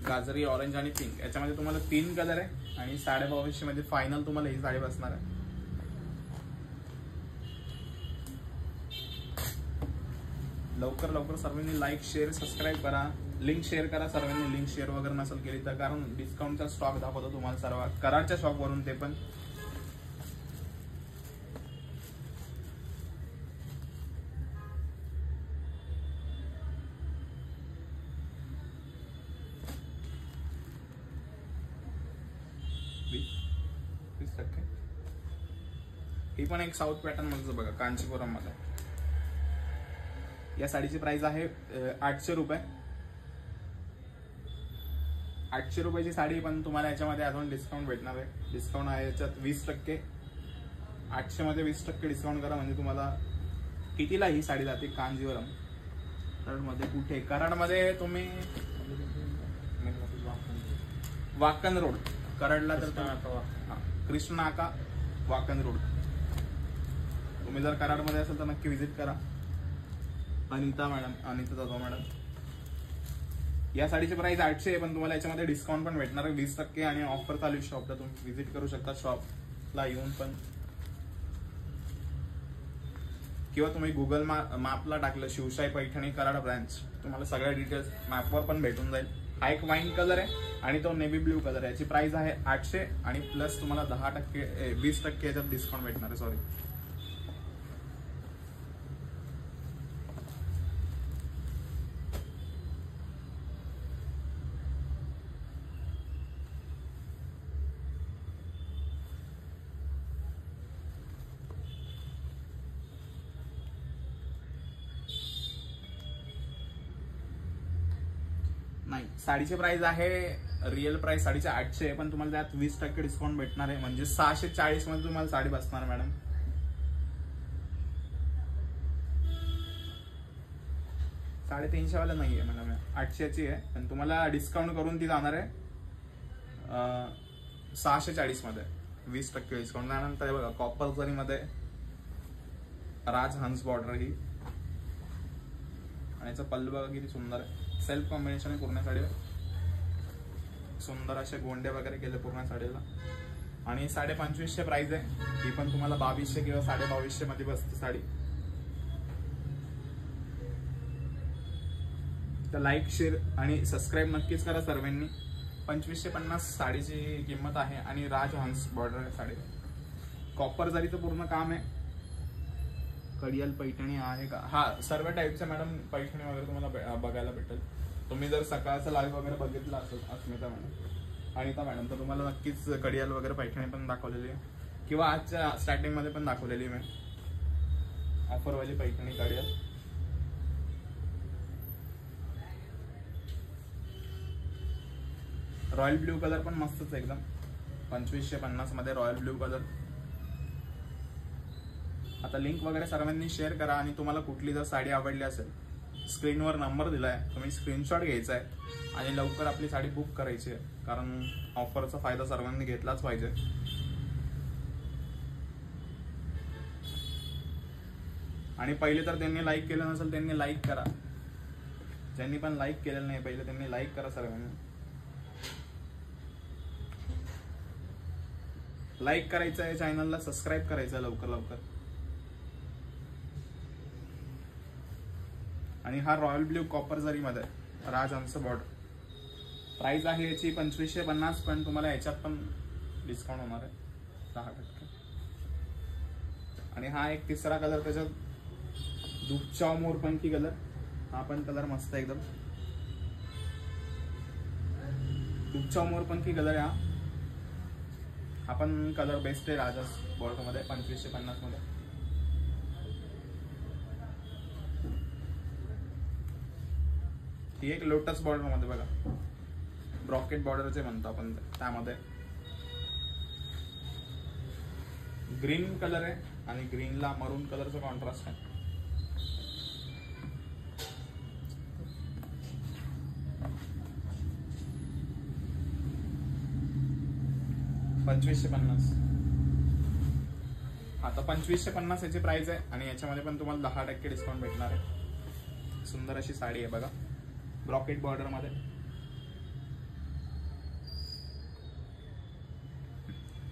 [SPEAKER 1] गाजरी, ऑरेंज आणि पिंक, याच्यामध्ये तुम्हाला 3 कलर आहे. आणि 2250 मध्ये फायनल तुम्हाला ही साडी बसणार आहे. लवकर लवकर सर्वांनी लाईक शेअर सबस्क्राईब करा, लिंक शेअर करा. सर्वांनी लिंक शेअर वगैरे नसेल केली तर, कारण डिस्काउंटचा स्टॉक दाखवतो तुम्हाला सर्व कराडच्या शॉप वरून. ते पण ही पण एक साऊथ पॅटर्न मध्ये बघा, कांचीपुरम मध्ये. या साडीची प्राइस आहे 800 रुपये. 800 रुपयाची साडी, पण तुम्हाला याच्यामध्ये अजून डिस्काउंट भेटणार आहे. डिस्काउंट आहे याच्यात 20%. 800 मध्ये 20% डिस्काउंट करा म्हणजे तुम्हाला कितीला ही साडी जाते? कांजीवरम कराडमध्ये. कुठे कराडमध्ये तुम्ही? वाकन रोड कराडला. तर कृष्ण नाका वाकन रोड. तुम्ही जर कराडमध्ये असेल तर नक्की व्हिजिट करा. अनिता जाधव मॅडम. या साडीची प्राइस 800 आहे, पण तुम्हाला याच्यामध्ये डिस्काउंट पण भेटणार आहे 20% आणि ऑफर चालू शॉपला. तुम्ही व्हिजिट करू शकता शॉपला येऊन पण. किंवा तुम्ही गुगल मॅपला टाकलं शिवशाही पैठणी कराड ब्रँच, तुम्हाला सगळ्या डिटेल्स मॅपवर पण भेटून जाईल. हा एक वाईन कलर आहे आणि तो नेव्ही ब्ल्यू कलर आहे. याची प्राइस आहे 800 आणि प्लस तुम्हाला 20% याच्यात डिस्काउंट भेटणार आहे. सॉरी, नाही, साडीची प्राइस आहे, रिअल प्राइस साडीची 800 आहे, पण तुम्हाला त्यात 20% डिस्काउंट भेटणार आहे. म्हणजे 640 मध्ये तुम्हाला साडी बसणार मॅडम. $350 वाला नाहीये मॅडम, 800ची आहे, पण तुम्हाला डिस्काउंट करून ती जाणार आहे 640 मध्ये, 20% डिस्काउंट. त्यानंतर बघा कॉपर जरी मध्ये राजहंस बॉर्डर ही, आणि याचा पल्लू बघा किती सुंदर आहे. सेल्फ कॉम्बिनेशन आहे पूर्ण साडीवर, सुंदर असे गोंडे वगैरे केले पूर्ण साडीला. आणि 2550 प्राइस आहे. ही पण तुम्हाला 2200 किंवा 2250 मध्ये बसते साडी. तर लाईक, शेअर आणि सबस्क्राईब नक्कीच करा सर्वांनी. 2550 साडीची किंमत आहे आणि राजहंस बॉर्डर आहे साडी. कॉपर जरीचं पूर्ण काम आहे. कडियाल पैठणी आहे का? हा, सर्व टाईपच्या मॅडम पैठणी वगैरे तुम्हाला बघायला भेटेल. तुम्ही जर सकाळचा लाईव्ह वगैरे बघितला असेल अस्मिता मॅडम, अनिता मॅडम, तर तुम्हाला नक्कीच कडियाल वगैरे पैठणी पण दाखवलेली आहे, किंवा आजच्या स्टार्टिंग मध्ये पण दाखवलेली मी ऑफरवाली पैठणी कडियाल. रॉयल ब्ल्यू कलर पण मस्तच एकदम, 2550 मध्ये रॉयल ब्ल्यू कलर. आता लिंक वगैरे सर्वांनी शेअर करा आणि तुम्हाला कुठली जर साडी आवडली असेल, स्क्रीनवर नंबर दिलाय, तुम्ही स्क्रीनशॉट घ्यायचा आहे आणि लवकर आपली साडी बुक करायची आहे, कारण ऑफरचा फायदा सर्वांनी घेतलाच पाहिजे. आणि पहिले तर त्यांनी लाईक केलं नसेल त्यांनी लाईक करा. ज्यांनी पण लाईक केलेलं नाही पहिले त्यांनी लाईक करा. सर्वांनी लाईक करायचं आहे, चॅनलला सबस्क्राईब करायचं आहे लवकर लवकर. आणि हा रॉयल ब्ल्यू कॉपर जरी मध्ये राजहंस बॉर्डर. प्राइस आहे याची 2550, पण तुम्हाला याच्यात पण डिस्काउंट होणार आहे 10%. आणि हा एक तिसरा कलर त्याच्यात, दुपचाव मोरपंखी कलर. हा पण कलर मस्त एकदम, दुपचाव मोरपंखी कलर आहे हा पण कलर बेस्ट आहे राजहंस बॉर्डर मध्ये 2550 मध्ये. ही एक लोटस बॉर्डर मध्ये बघा, ब्रॉकेट बॉर्डरचे म्हणतो आपण, त्यामध्ये ग्रीन कलर आहे आणि ग्रीनला मरून कलरचा कॉन्ट्रास्ट आहे. $2550. आता 2550 याची प्राइस आहे आणि याच्यामध्ये पण तुम्हाला 10% डिस्काउंट भेटणार आहे. सुंदर अशी साडी आहे बघा, ब्रॉकेट बॉर्डर मध्ये.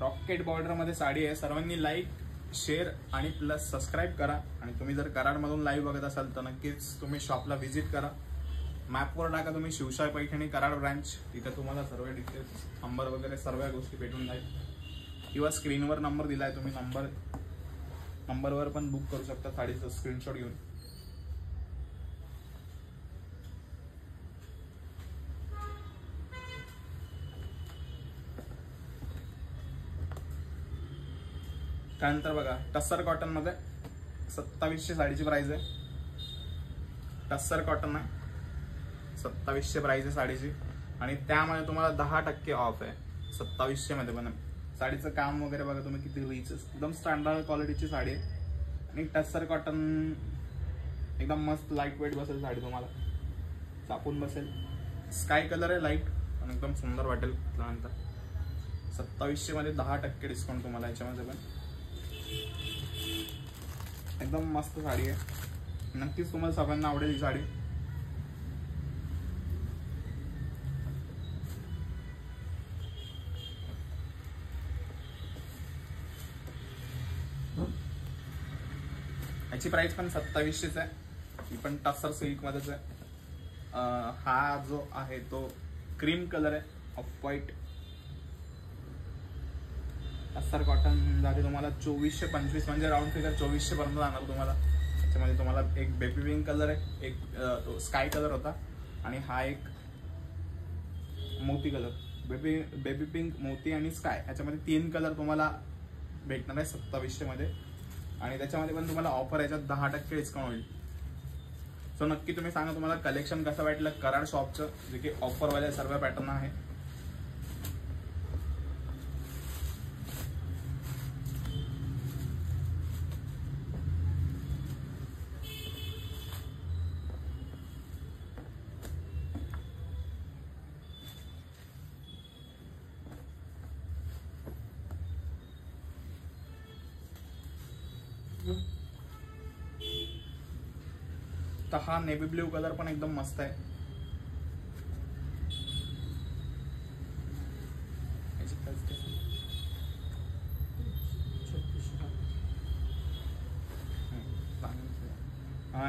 [SPEAKER 1] रॉकेट बॉर्डर मध्ये साडी आहे. सर्वांनी लाईक, शेअर आणि प्लस सबस्क्राईब करा. आणि तुम्ही जर कराड मधून लाईव्ह बघत असाल तर नक्कीच तुम्ही शॉपला व्हिजिट करा. मॅपवर टाका तुम्ही शिवशाही पैठणी कराड ब्रँच, तिथे तुम्हाला सर्व डिटेल्स, नंबर वगैरे सर्व गोष्टी भेटून जाईल. किंवा स्क्रीनवर नंबर दिलाय, तुम्ही नंबरवर पण बुक करू शकता साडीचं स्क्रीनशॉट घेऊन. त्यानंतर बघा टस्सर कॉटन मध्ये 2700 साडीची प्राइस आहे. टस्सर कॉटन आहे, 2700 प्राइस आहे साडीची. आणि त्यामध्ये तुम्हाला 10% ऑफ आहे 2700 मध्ये. पण साडीचं काम वगैरे बघा तुम्ही किती रिच, एकदम स्टँडर्ड क्वालिटीची साडी आहे. आणि टस्सर कॉटन एकदम मस्त लाईट वेट बसेल साडी, तुम्हाला चापून बसेल. स्काय कलर आहे लाईट आणि एकदम सुंदर वाटेल. त्यानंतर 2700 मध्ये 10% डिस्काउंट तुम्हाला याच्यामध्ये पण. एकदम मस्त साडी आहे, नक्कीच तुम्हाला सगळ्यांना आवडेल ही साडी. याची प्राइस पण 2700 आहे. ही पण टसर सिल्क मध्येच आहे. हा जो आहे तो क्रीम कलर आहे, ऑफ व्हाईट. टसर कॉटन जाते तुम्हाला 2425, म्हणजे राऊंड फिगर 2400 पर्यंत जाणार तुम्हाला. त्याच्यामध्ये तुम्हाला एक बेबी पिंक कलर आहे, एक तो स्काय कलर होता, आणि हा एक मोती कलर. बेबी पिंक, मोती आणि स्काय, याच्यामध्ये 3 कलर तुम्हाला भेटणार आहे 2700 मध्ये. आणि त्याच्यामध्ये पण तुम्हाला ऑफर याच्यात 10% डिस्काउंट होईल. सो नक्की तुम्ही सांगा तुम्हाला कलेक्शन कसं वाटलं कराड शॉपचं, जे की ऑफरवाले सर्व पॅटर्न आहे. तर हा नेव्ही ब्ल्यू कलर पण एकदम मस्त आहे.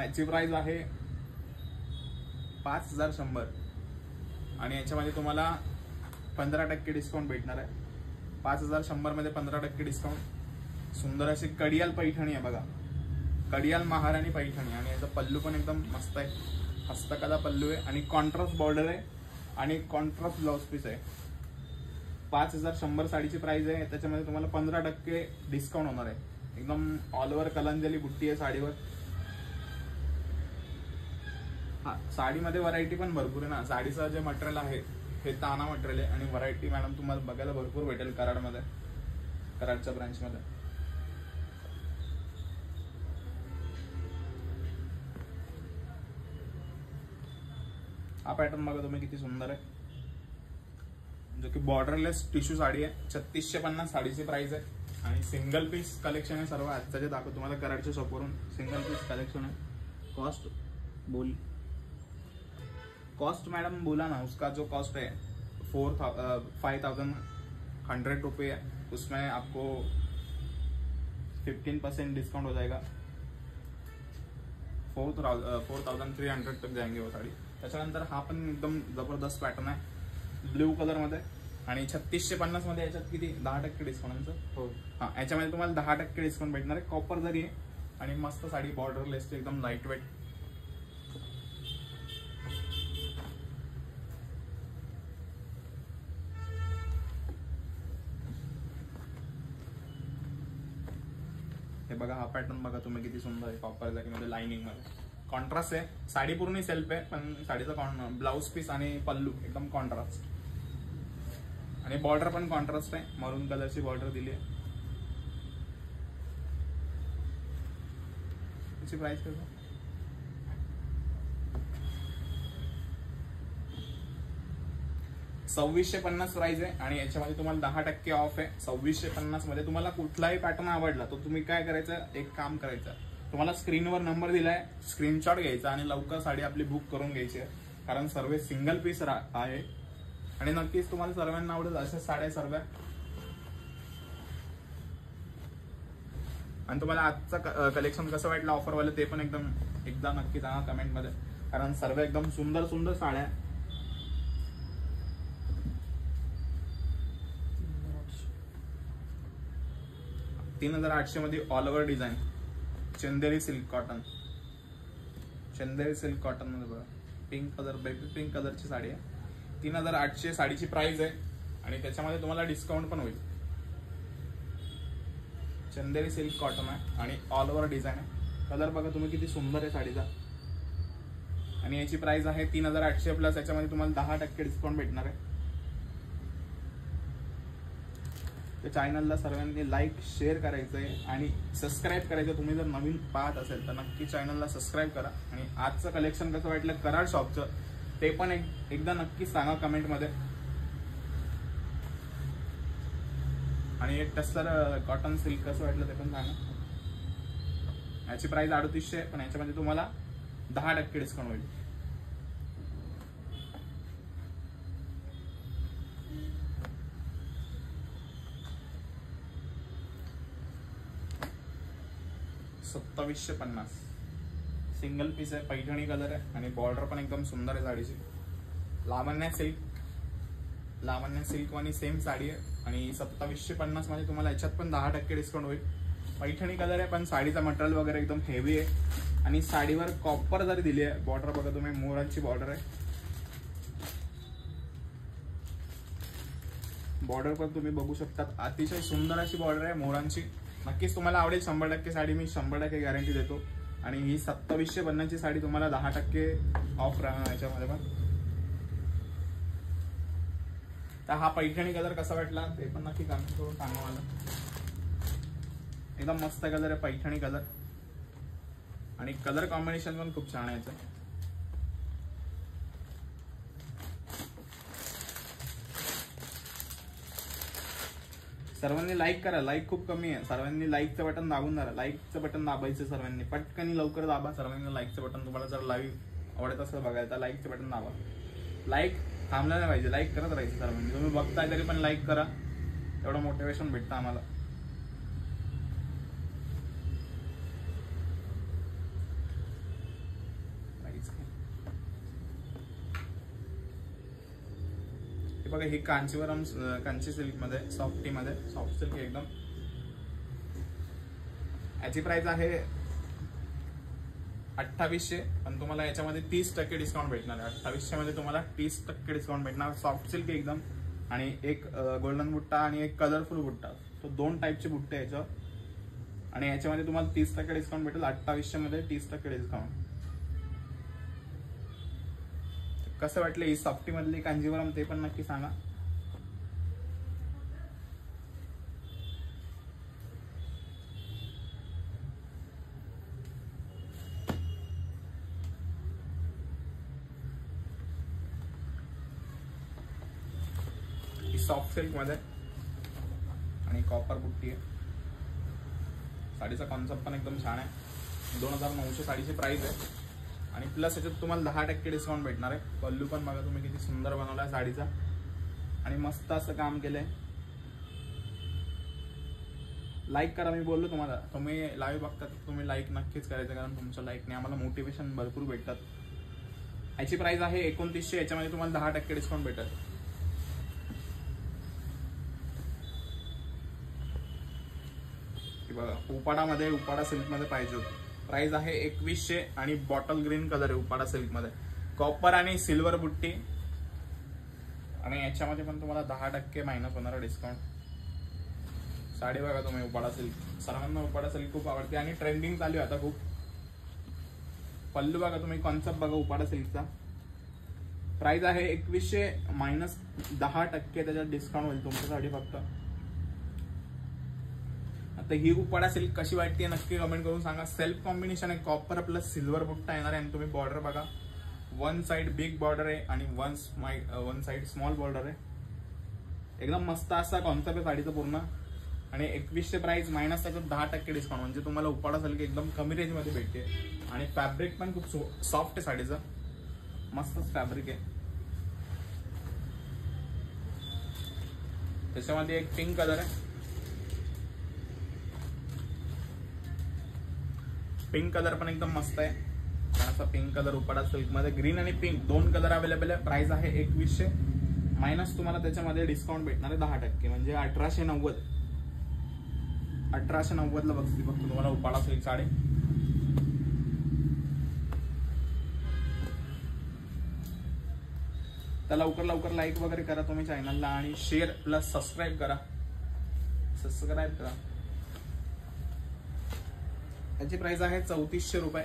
[SPEAKER 1] याची प्राइस आहे 5100, आणि याच्यामध्ये तुम्हाला 15% डिस्काउंट भेटणार आहे. 5100 मध्ये 15% डिस्काउंट. सुंदर अशी कडियाल पैठणी आहे बघा, कडियाल महाराणी पैठणी. आणि याचा पल्लू पण एकदम मस्त आहे, हस्तकला पल्लू आहे, आणि कॉन्ट्रास्ट बॉर्डर आहे, आणि कॉन्ट्रास्ट ब्लाउज पीस आहे. 5100 साडीची प्राइस आहे. त्याच्यामध्ये तुम्हाला 15% डिस्काउंट होणार आहे. एकदम ऑल ओव्हर कलांजली बुट्टी आहे साडीवर. हा, साडीमध्ये व्हरायटी पण भरपूर आहे ना. साडीचं जे मटेरियल आहे हे ताना मटेरियल आहे, आणि व्हरायटी मॅडम तुम्हाला बघायला भरपूर भेटेल कराडमध्ये, कराडच्या ब्रांचमध्ये. हा पॅटर्न बघा तुम्ही किती सुंदर आहे, जो की बॉर्डरलेस टिश्यू साडी आहे. 3650 साडीची प्राइस आहे. आणि सिंगल पीस कलेक्शन आहे सर्व. आजचा जे दाखवतो तुम्हाला कराडच्या शॉपवरून सिंगल पीस कलेक्शन है. कॉस्ट मैडम बोला ना, उसका जो कॉस्ट है 5100 रुपये है. उसमें आपको 15% डिस्काउंट हो जाएगा. 4300 तक जाएंगे वो साडी. त्याच्यानंतर हा पण एकदम जबरदस्त पॅटर्न आहे ब्ल्यू कलर मध्ये, आणि 3650 मध्ये याच्यात किती 10% डिस्काउंट.
[SPEAKER 2] हो,
[SPEAKER 1] हा, याच्यामध्ये तुम्हाला 10% डिस्काउंट भेटणार आहे. कॉपर जरी आहे, आणि मस्त साडी बॉर्डरलेस, एकदम लाईट वेट. हे बघा, हा पॅटर्न बघा तुम्ही किती सुंदर आहे. कॉपर मध्ये लाइनिंग मध्ये कॉन्ट्रास्ट आहे. साडी पूर्ण सेल्फ आहे, पण साडीचा ब्लाउज पीस आणि पल्लू एकदम कॉन्ट्रास्ट, आणि बॉर्डर पण कॉन्ट्रास्ट आहे. मरून कलरची बॉर्डर दिली आहे. त्याची प्राइस काय? 2650 प्राइस आहे. आणि याच्यामध्ये तुम्हाला 10% ऑफ आहे. 2650 मध्ये तुम्हाला कुठलाही पॅटर्न आवडला तर तुम्ही काय करायचं, एक काम करायचं, तुम्हाला स्क्रीनवर नंबर दिलाय, स्क्रीनशॉट घ्यायचा आणि लवकर साडी आपली बुक करून घ्यायची आहे. कारण सर्व सिंगल पीस आहे, आणि नक्कीच तुम्हाला सर्वांना आवडेल अशा साड्या सर्व. आणि तुम्हाला आजचं कलेक्शन कसं वाटलं ऑफरवाले ते पण एकदा नक्की सांगा कमेंट मध्ये, कारण सर्व एकदम सुंदर सुंदर साड्या. 3800 मध्ये ऑल ओव्हर डिझाईन चंदेरी सिल्क कॉटन. चंदेरी सिल्क कॉटन मध्ये बघा, पिंक कलर, बेबी पिंक कलरची साडी आहे. 3800 साडीची प्राइस आहे, आणि त्याच्यामध्ये तुम्हाला डिस्काउंट पण होईल. चंदेरी सिल्क कॉटन आहे, आणि ऑल ओव्हर डिझाईन आहे. कलर बघा तुम्ही किती सुंदर आहे साडीचा. आणि याची प्राइस आहे 3800 प्लस याच्यामध्ये तुम्हाला 10% डिस्काउंट भेटणार आहे. तर चॅनलला सर्वांनी लाईक शेअर करायचं आहे आणि सबस्क्राईब करायचं. तुम्ही जर नवीन पाहत असेल तर नक्की चॅनलला सबस्क्राईब करा. आणि आजचं कलेक्शन कसं वाटलं कराड शॉपचं ते पण एकदा नक्की सांगा कमेंट मध्ये. आणि एक टस्सर कॉटन सिल्क कसं वाटलं ते पण सांगा. याची प्राइस 3800 आहे, पण याच्यामध्ये तुम्हाला 10% डिस्काउंट होईल. 2750. सिंगल पीस आहे, पैठणी कलर आहे आणि बॉर्डर पण एकदम सुंदर आहे साडीची. लावण्या सिल्क वाली सेम साडी आहे आणि 2750 मध्ये तुम्हाला याच्यात पण 10% डिस्काउंट होईल. पैठणी कलर आहे पण साडीचा मटेरियल वगैरे एकदम हेवी आहे आणि साडीवर कॉपर जरी दिली आहे. बॉर्डर बघा तुम्ही, मोरांची बॉर्डर आहे. बॉर्डर पण तुम्ही बघू शकता, अतिशय सुंदर अशी बॉर्डर आहे मोरांची. नक्कीच तुम्हाला आवडेल. 100% साडी मी 100% गॅरंटी देतो. आणि ही 2750 ची साडी तुम्हाला 10% ऑफ राहणार याच्यामध्ये पण. तर हा पैठणी कलर कसा वाटला ते पण नक्की कमेंट करून सांगा मला. एकदम मस्त कलर आहे पैठणी कलर आणि कलर कॉम्बिनेशन पण खूप छान आहे याचं. सर्वांनी लाईक करा. लाईक खूप कमी आहे. सर्वांनी लाईकचं बटन दाबून धरा. लाईकचं बटन दाबायचं सर्वांनी, पटकन लवकर दाबा सर्वांनी लाईकचं बटन. तुम्हाला जर लाईव्ह आवडत असेल बघायला तर लाईकचं बटन दाबा. लाईक थांबलं नाही पाहिजे, लाईक करत राहायचं सर्वांनी. तुम्ही बघताय तरी पण लाईक करा, तेवढं मोटिवेशन भेटतं आम्हाला. हे बघा, ही कांचीवरम कांची सिल्क मध्ये सॉफ्टी मध्ये सॉफ्ट सिल्क एकदम. याची प्राइस आहे 2800 पण तुम्हाला याच्यामध्ये 30% डिस्काउंट भेटणार आहे. 2800 मध्ये तुम्हाला 30% डिस्काउंट भेटणार. सॉफ्ट सिल्क एकदम आणि एक गोल्डन बुट्टा आणि एक कलरफुल बुट्टा. तो 2 टाईपचे बुट्टे याच्यावर आणि याच्यामध्ये तुम्हाला 30% डिस्काउंट भेटेल. 2800 मध्ये 30% डिस्काउंट. कसं वाटलं ही सॉफ्टी मधली कांजीवरम ते पण नक्की सांगा. ही सॉफ्ट सिल्क मध्ये आणि कॉपर बुट्टी आहे. साडीचा कॉन्सेप्ट पण एकदम छान आहे. 2900 साडीची प्राइस आहे आणि प्लस याच्यात तुम्हाला 10% डिस्काउंट भेटणार आहे. पल्लू पण बघा तुम्ही किती सुंदर बनवलाय साडीचा आणि मस्त असं काम केलंय. लाईक करा. मी बोललो तुम्हाला, तुम्ही लाईव्ह बघता तुम्ही लाईक नक्कीच करायचं, कारण तुमच्या लाईकने आम्हाला मोटिवेशन भरपूर भेटतात. याची प्राइस आहे 2900. याच्यामध्ये तुम्हाला 10% डिस्काउंट भेटेल. बघा, उपाडामध्ये उपाडा सिल्क मध्ये पाहिजे होती. प्राइस आहे 2100 आणि बॉटल ग्रीन कलर आहे उपाडा सिल्क मध्ये. कॉपर आणि सिल्वर बुट्टी आणि याच्यामध्ये पण तुम्हाला 10% मायनस होणार डिस्काउंट. साडी बघा तुम्ही, उपाडा सिल्क. सर्वांना उपाडा सिल्क खूप आवडते आणि ट्रेंडिंग चालू आहे आता खूप. पल्लू बघा तुम्ही, कॉन्सेप्ट बघा उपाडा सिल्कचा. प्राइस आहे 2100 मायनस 10% त्याच्यात डिस्काउंट होईल तुमच्यासाठी फक्त. आता ही उपाडा सिल्क कशी वाटते नक्की कमेंट करून सांगा. सेल्फ कॉम्बिनेशन आहे, कॉपर प्लस सिल्वर बुट्टा येणार आहे. आणि तुम्ही बॉर्डर बघा, वन साइड बिग बॉर्डर आहे आणि वन साइड स्मॉल बॉर्डर आहे. एकदम मस्त असा कॉन्सेप्ट आहे साडीचा पूर्ण. आणि 2100 प्राइस मायनस त्याच्यात 10% डिस्काउंट, म्हणजे तुम्हाला उपाडा सिल्क एकदम कमी रेंज मध्ये भेटते. आणि फॅब्रिक पण खूप सॉफ्ट आहे साडीचं, मस्तच फॅब्रिक आहे. त्याच्यामध्ये एक पिंक कलर आहे. पिंक कलर पण एकदम मस्त आहे. असा पिंक कलर उपाडा सिल्क मध्ये. ग्रीन आणि पिंक 2 कलर अवेलेबल आहे. प्राइस आहे 2100 मायनस तुम्हाला त्याच्यामध्ये डिस्काउंट भेटणार आहे 10%, म्हणजे 1890. 1890 ला बघते फक्त तुम्हाला उपाडा सिल्क साडी. तर लवकर लवकर लाईक वगैरे करा तुम्ही चॅनलला आणि शेअर प्लस सबस्क्राईब करा. याची प्राइस आहे 3400 रुपये.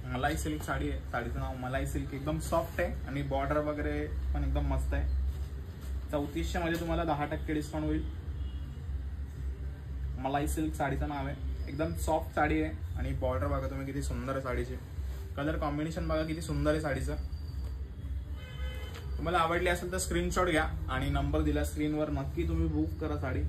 [SPEAKER 1] मलाई सिल्क साडी आहे. साडीचं नाव मलाई सिल्क. एकदम सॉफ्ट आहे आणि बॉर्डर वगैरे पण एकदम मस्त आहे. 3400 मध्ये तुम्हाला 10% डिस्काउंट होईल. मलाई सिल्क साडीचं नाव आहे. एकदम सॉफ्ट साडी आहे आणि बॉर्डर बघा तुम्ही किती सुंदर आहे साडीची. कलर कॉम्बिनेशन बघा किती सुंदर आहे साडीचं. तुम्हाला आवडली असेल तर स्क्रीनशॉट घ्या आणि नंबर दिला स्क्रीनवर, नक्की तुम्ही बुक करा साडी.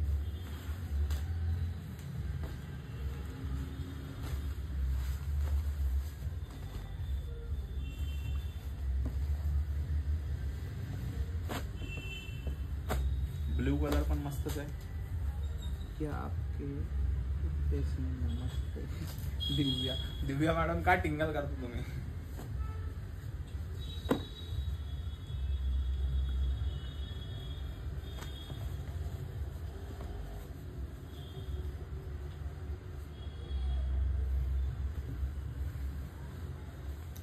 [SPEAKER 1] ब्लू कलर पण मस्तच आहे. क्या आपके नमस्ते. दिव्या मॅडम का टिंगल करता तुम्ही?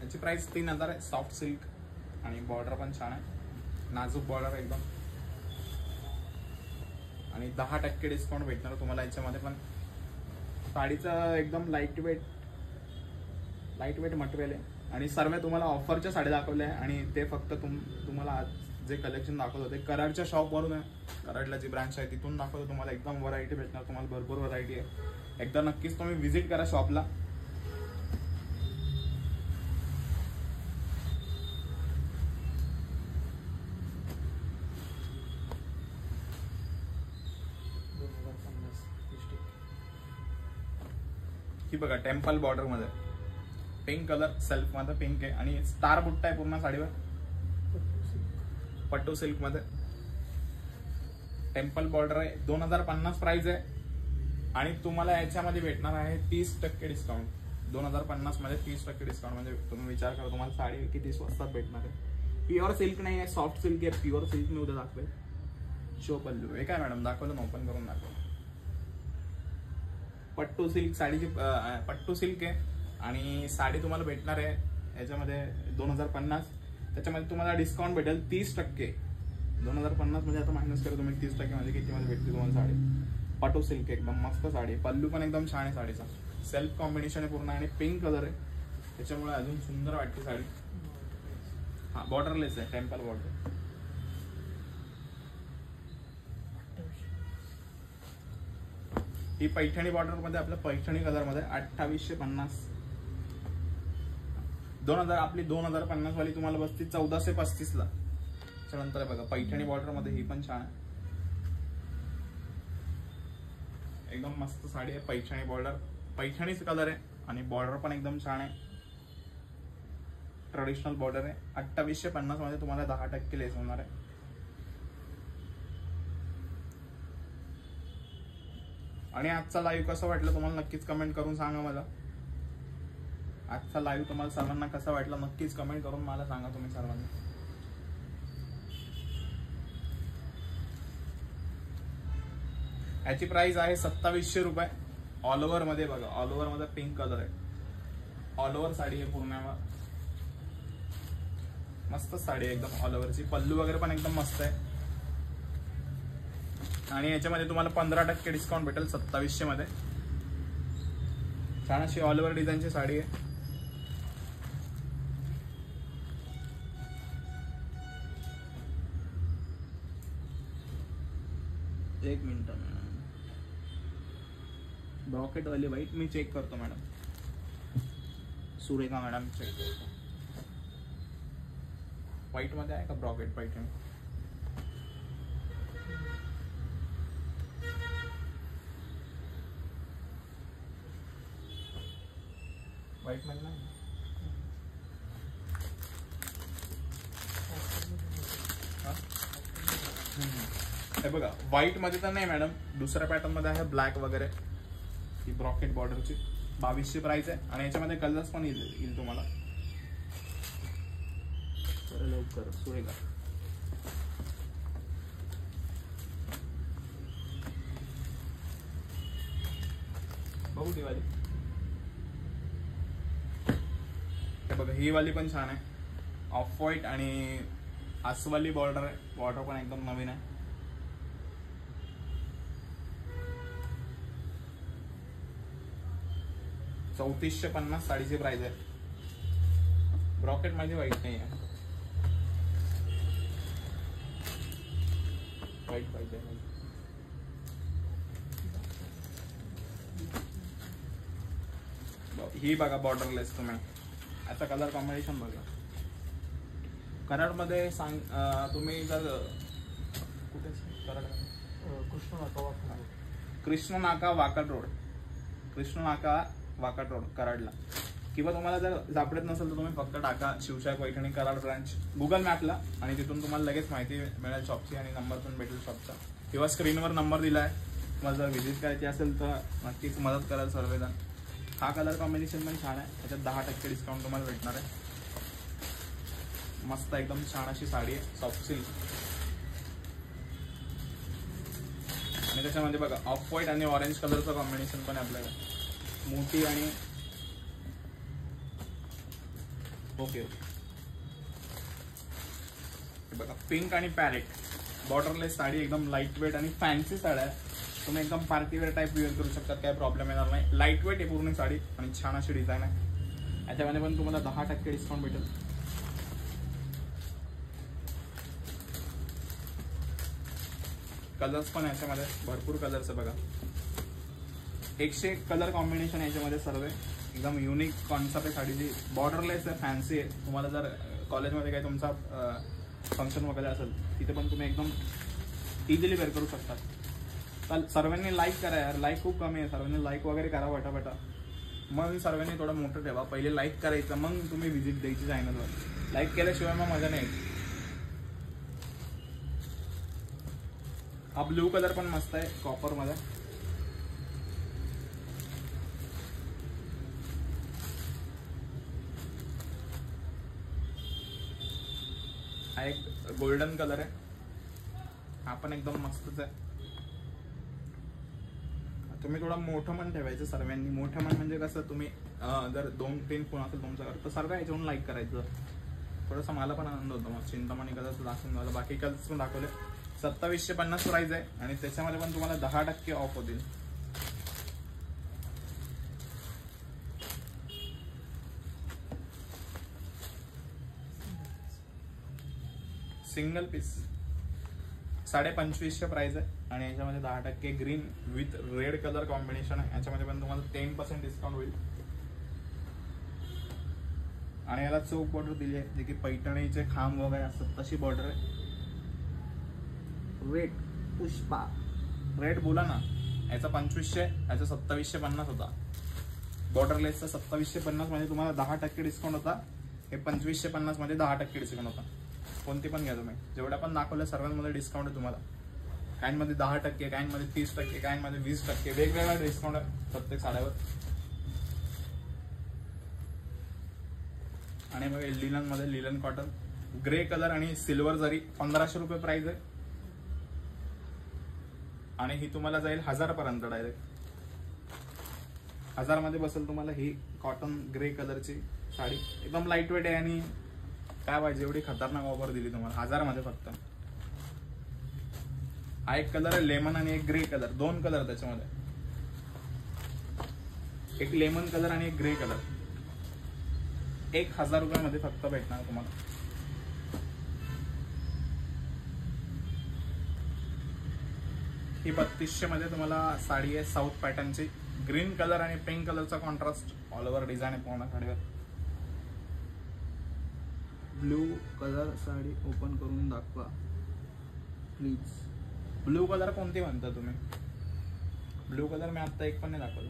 [SPEAKER 1] याची प्राइस 3000 आहे. सॉफ्ट सिल्क आणि बॉर्डर पण छान आहे, नाजूक बॉर्डर एकदम. आणि 10% डिस्काउंट भेटणार तुम्हाला याच्यामध्ये. पण साडीचं एकदम लाईट वेट मटेरियल आहे. आणि सर्व तुम्हाला ऑफरच्या साडी दाखवल्या आहे. आणि ते फक्त तुम्हाला आज जे कलेक्शन दाखवत होते कराडच्या शॉपवरून आहे. कराडला जी ब्रांच आहे तिथून दाखवतो. तुम्हाला एकदम व्हरायटी भेटणार, तुम्हाला भरपूर व्हरायटी आहे. एकदा नक्कीच तुम्ही व्हिजिट करा शॉपला. ही बघा टेम्पल बॉर्डर मध्ये पिंक कलर, सेल्फ मध्ये पिंक आहे आणि स्टार बुट्टा आहे पूर्ण साडीवर. पट्टू सिल्क मध्ये टेम्पल बॉर्डर आहे. 2050 प्राइस आहे. आणि तुम्हाला याच्यामध्ये भेटणार आहे 30% डिस्काउंट. 2050 मध्ये 30% डिस्काउंट म्हणजे तुम्ही विचार करा तुम्हाला साडी किती स्वस्तात भेटणार आहे. प्युअर सिल्क नाही आहे, सॉफ्ट सिल्क आहे. प्युअर सिल्क मी उद्या दाखवेल. शो पल्लू हे काय मॅडम दाखवलं ना, ओपन करून दाखवलं. पट्टू सिल्क साडीची पट्टू सिल्क आहे. आणि साडी तुम्हाला भेटणार आहे याच्यामध्ये 2050. त्याच्यामध्ये तुम्हाला डिस्काउंट भेटेल 30%. 2050 म्हणजे आता मायनस करा तुम्ही 30% म्हणजे किती मध्ये भेटते तुम्हाला साडी. पट्टू सिल्क एकदम मस्त साडी. पल्लू पण एकदम छान आहे साडीचा. सेल्फ कॉम्बिनेशन आहे पूर्ण आणि पिंक कलर आहे त्याच्यामुळे अजून सुंदर वाटते साडी. हा बॉर्डरलेस आहे, टेम्पल बॉर्डर. ही पैठणी बॉर्डर मध्ये आपल्या पैठणी कलर मध्ये 2850. 2000 आपली 2050 वाली तुम्हाला बसती 1435 ला. त्यानंतर बघा पैठणी बॉर्डर मध्ये ही पण छान आहे, एकदम मस्त साडी आहे. पैठणी बॉर्डर, पैठणीच कलर आहे आणि बॉर्डर पण एकदम छान आहे. ट्रेडिशनल बॉर्डर आहे. 2850 मध्ये तुम्हाला 10% लेस होणार आहे. आणि आजचा लाईव्ह कसा वाटला तुम्हाला नक्कीच कमेंट करून सांगा मला. आजचा लाईव्ह तुम्हाला सर्वांना कसा वाटला नक्कीच कमेंट करून मला सांगा तुम्ही सर्वांनी. याची प्राइस आहे 2700 रुपये. ऑल ओव्हर मध्ये बघा, ऑल ओव्हर मध्ये पिंक कलर आहे. ऑल ओव्हर साडी आहे पूर्ण. मस्त साडी आहे एकदम ऑल ओव्हरची. पल्लू वगैरे पण एकदम मस्त आहे. आणि याच्यामध्ये तुम्हाला 15% डिस्काउंट भेटेल 2700 मध्ये. छान अशी ऑल ओव्हर डिझाईनची साडी आहे. एक मिनिट मॅडम, ब्रॉकेट वाली व्हाईट मी चेक करतो मॅडम. सुरेखा मॅडम चेक करतो व्हाईट मध्ये आहे का ब्रॉकेट पैठणी. व्हाईट मध्ये नाही. हे बघा व्हाईट मध्ये तर नाही मॅडम, दुसऱ्या पॅटर्न मध्ये आहे ब्लॅक वगैरे. ही ब्रॉकेट बॉर्डरची 2200 प्राइस आहे. आणि याच्यामध्ये कलर्स पण येईल तुम्हाला. लवकर सुरेखा बघू ती वाली. हे बघा ही वाली पण छान आहे. ऑफ व्हाईट आणि आसवाली बॉर्डर आहे. बॉर्डर पण एकदम नवीन आहे. $3450 साडीची प्राइस आहे. ब्रॉकेट मध्ये व्हाईट नाही आहे. व्हाईट पाहिजे. ही बघा बॉर्डरलेस. तुम्ही याचा कलर कॉम्बिनेशन बघा. कराड मध्ये सांग तुम्ही जर कुठे कराड कृष्ण नाका वाकड रोड, कृष्ण नाका वाकड रोड कराडला. किंवा तुम्हाला जर सापडत नसेल तर तुम्ही फक्त टाका शिवशाही पैठणी कराड ब्रांच गुगल मॅपला आणि तिथून तुम्हाला लगेच माहिती मिळेल शॉपची आणि नंबर पण भेटेल शॉपचा. किंवा स्क्रीनवर नंबर दिला आहे, तुम्हाला जर व्हिजिट करायची असेल तर नक्कीच मदत कराल सर्वजण. हा कलर कॉम्बिनेशन पण छान आहे, त्याच्यात 10% डिस्काउंट तुम्हाला भेटणार आहे. मस्त एकदम छान अशी साडी आहे, सॉफ्ट सिल्क. आणि त्याच्यामध्ये बघा ऑफ व्हाईट आणि ऑरेंज कलरचं कॉम्बिनेशन पण आहे आपल्याला, मोठी आणि ओके बघा पिंक आणि पॅरेट बॉर्डरलेस साडी, एकदम लाईट वेट आणि फॅन्सी साड्या आहे. तुम्ही एकदम पार्टीवेअर टाईप वेअर करू शकतात, काय प्रॉब्लेम येणार नाही. लाईट वेट आहे पूर्ण साडी आणि छान अशी डिझाईन आहे. याच्यामध्ये पण तुम्हाला 10% डिस्काउंट भेटेल. कलर्स पण याच्यामध्ये भरपूर कलर्स आहे बघा, 101 कलर कॉम्बिनेशन याच्यामध्ये सर्व एकदम युनिक कॉन्सेप्ट आहे साडीची. बॉर्डरलेस आहे, फॅन्सी आहे. तुम्हाला जर कॉलेजमध्ये काही तुमचा फंक्शन वगैरे असेल तिथे पण तुम्ही एकदम इझिली वेअर करू शकता. तर सर्वांनी लाईक करा यार, लाईक खूप कमी आहे. सर्वांनी लाईक वगैरे करा पटापटा. मग सर्वांनी थोडं मोठं ठेवा, पहिले लाईक करायचं मग तुम्ही व्हिजिट द्यायची चॅनलवर. लाईक केल्याशिवाय मग मजा नाही. हा ब्ल्यू कलर पण मस्त आहे कॉपर मध्ये. हा एक गोल्डन कलर आहे, हा पण एकदम मस्तच आहे. तुम्ही थोडं मोठं मन ठेवायचं सर्वांनी. मोठं मन म्हणजे कसं, तुम्ही जर 2-3 फोन असेल तुमच्याकडे तर सर्व याच्यावरून लाईक करायचं. थोडंसं मला पण आनंद होतो. मग चिंतामणी कलरचं दाखवून झालं, बाकी कलर्स पण दाखवले. 2750 प्राइस आहे आणि त्याच्यामध्ये पण तुम्हाला 10% ऑफ होतील. सिंगल पीस 2550 प्राइस आहे आणि याच्यामध्ये 10% green with red colour combination आहे. याच्यामध्ये पण तुम्हाला 10% डिस्काउंट होईल. आणि याला चौक बॉर्डर दिली आहे, जे की पैठणीचे खांब वगैरे असतात तशी बॉर्डर आहे. रेड पुष्पा रेड बोला ना, याचा 2500, याचा 2750 होता. बॉर्डरलेसचा 2750 मध्ये तुम्हाला 10% डिस्काउंट होता. हे 2550 मध्ये 10% डिस्काउंट होता. कोणती पण घ्या तुम्ही, जेवढ्या पण दाखवल्या सर्वांमध्ये डिस्काउंट आहे तुम्हाला. काहींमध्ये 10%, काहींमध्ये 30%, काहींमध्ये 20%, वेगवेगळा डिस्काउंट आहे प्रत्येक साड्यावर. आणि मग लिलन मध्ये लिलन कॉटन ग्रे कलर आणि सिल्वर जरी 1500 रुपये प्राइस आहे. आणि ही तुम्हाला जाईल 1000 पर्यंत डायरेक्ट. 1000 मध्ये बसेल तुम्हाला ही कॉटन ग्रे कलरची साडी. एकदम लाईट वेट आहे आणि काय पाहिजे एवढी खतरनाक ऑफर दिली तुम्हाला 1000 मध्ये फक्त. हा एक कलर आहे लेमन आणि एक ग्रे कलर, 2 कलर त्याच्यामध्ये. एक लेमन कलर आणि एक ग्रे कलर. 1000 रुपयामध्ये फक्त भेटणार तुम्हाला. ही 3200 मध्ये तुम्हाला साडी आहे साऊथ पॅटर्नची. ग्रीन कलर आणि पिंक कलरचा कॉन्ट्रास्ट ऑल ओव्हर डिझाईन आहे पूर्ण साडीवर. ब्लू कलर साडी ओपन करून दाखवा प्लीज. ब्लू कलर कोणती म्हणता तुम्ही? ब्लू कलर मी आता एक पण नाही दाखवलं.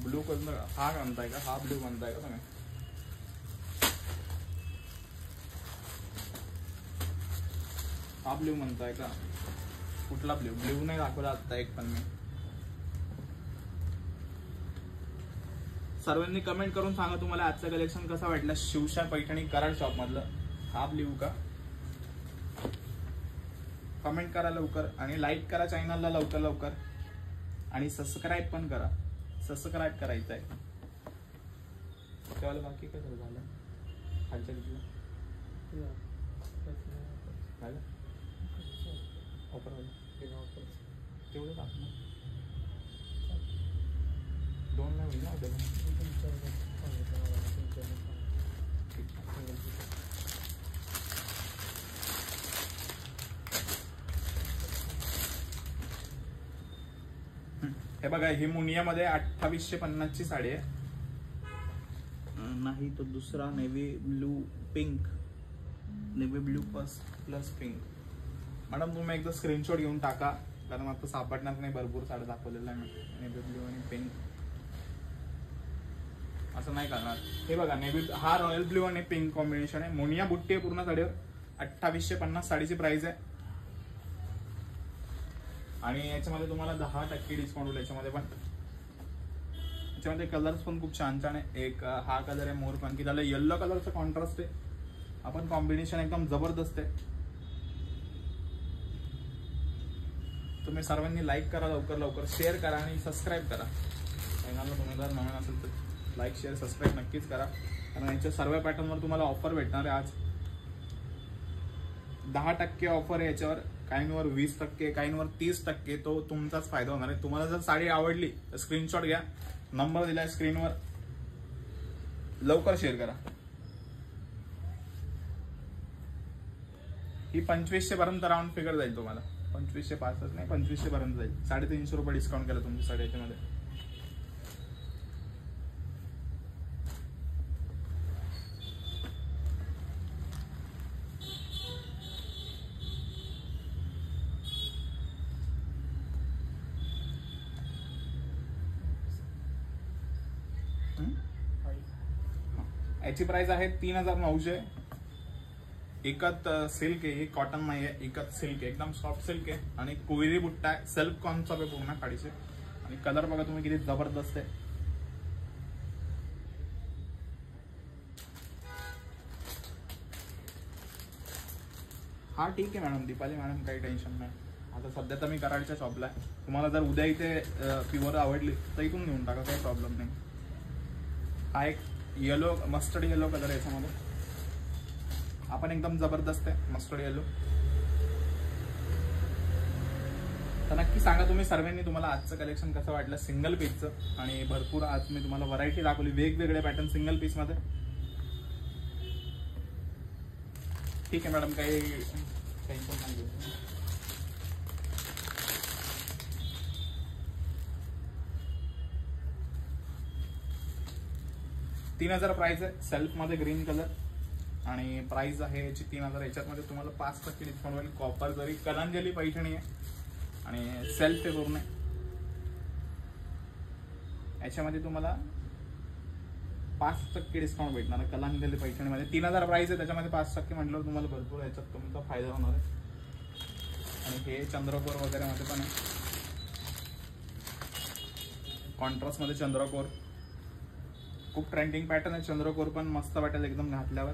[SPEAKER 1] ब्लू कलर हा म्हणताय का? हा ब्लू म्हणताय का तुम्ही? हा ब्ल्यू म्हणताय का? कुठला ब्ल्यू? ब्ल्यू नाही दाखवला आता एक पण मी. सर्वांनी कमेंट करून सांगा तुम्हाला आजचं कलेक्शन कसं वाटलं. शिवशा पैठणी कराड शॉप मधलं हा ब्ल्यू का? कमेंट करा लवकर आणि लाईक करा चॅनलला लवकर लवकर. आणि सबस्क्राईब पण करा. सबस्क्राईब करायचं आहे. तेव्हा बाकी काय झालं खालच्या तिथलं झालं ऑफर तेवढं टाक ना. 2 ला होईल ना उद्या. हे बघा ही मुनियामध्ये 2850 ची साडी आहे. नाही तो दुसरा navy blue pink, navy blue plus pink. Madam तुम्ही एकदा स्क्रीनशॉट घेऊन टाका कारण आता सापडणार नाही. भरपूर साड्या दाखवलेल्या आहे नेव्ही ब्लू आणि पिंक. असं नाही करणार. हे बघा नेव्ही, हा रॉयल ब्ल्यू आणि पिंक कॉम्बिनेशन आहे. मोनिया बुट्टी आहे पूर्ण साडीवर. 2850 साडीची प्राइस आहे. आणि याच्यामध्ये तुम्हाला 10% डिस्काउंट होईल. याच्यामध्ये पण याच्यामध्ये कलर्स पण खूप छान छान आहे. एक हा कलर आहे मोरपंखी, त्याला येल्लो कलरचा कॉन्ट्रास्ट आहे. आपण कॉम्बिनेशन एकदम जबरदस्त आहे. तुम्ही सर्वांनी लाईक करा, लवकर लवकर शेअर करा आणि सबस्क्राईब करा. चॅनलला तुम्ही जर नवीन असेल तर लाईक शेअर सबस्क्राईब नक्कीच करा, कारण याच्या सर्व पॅटर्नवर तुम्हाला ऑफर भेटणार आहे. आज 10% ऑफर आहे याच्यावर. काहींवर 20%, काहींवर 30%. तो तुमचाच फायदा होणार आहे. तुम्हाला जर साडी आवडली तर स्क्रीनशॉट घ्या, नंबर दिलाय स्क्रीनवर, लवकर शेअर करा. ही 2500 पर्यंत राऊंड फिगर जाईल तुम्हाला. 2505 नाही, 2500 पर्यंत जाईल. 350 रुपये डिस्काउंट केला तुमच्या साडी याच्यामध्ये. याची प्राइस आहे 3900. एकत सिल्क आहे, ही कॉटन नाही आहे, एकत सिल्क आहे. एकदम सॉफ्ट सिल्क आहे आणि कोयरी बुट्टा आहे. सेल्फ कॉन्सेप्ट आहे पूर्ण साडीचे. आणि कलर बघा तुम्ही किती जबरदस्त आहे. हा ठीक आहे मॅडम, दीपाली मॅडम, काही टेन्शन नाही. आता सध्या तर मी कराडच्या शॉपला आहे. तुम्हाला जर उद्या इथे प्युअर आवडली तर इथून घेऊन टाका, काही प्रॉब्लेम नाही. हा एक येलो, मस्टर्ड येलो कलर आहे याच्यामध्ये. आपण एकदम जबरदस्त आहे मस्टर्ड येलो. तर नक्की सांगा तुम्ही सर्वांनी तुम्हाला आजचं कलेक्शन कसं वाटलं सिंगल पीसचं. आणि भरपूर आज मी तुम्हाला व्हरायटी दाखवली, वेगवेगळे पॅटर्न सिंगल पीस मध्ये. ठीक आहे मॅडम, काही टेन्शन नाही घेऊ. 3000 प्राइस आहे. सेल्फ मध्ये ग्रीन कलर आणि प्राइस आहे याची 3000. याच्यामध्ये तुम्हाला 5% डिस्काउंट होईल. कॉपर जरी कलांजली पैठणी आहे आणि सेल्फ आहे पूर्ण. याच्यामध्ये तुम्हाला 5% डिस्काउंट भेटणार आहे कलांजली पैठणीमध्ये. 3000 प्राइस आहे, त्याच्यामध्ये 5% म्हटल्यावर तुम्हाला भरपूर याच्यात तुमचा फायदा होणार आहे. आणि हे चंद्रकोर वगैरे मध्ये पण आहे, कॉन्ट्रास्ट मध्ये चंद्रकोर. खूप ट्रेंडिंग पॅटर्न आहे चंद्रकोर, पण मस्त वाटेल एकदम घातल्यावर.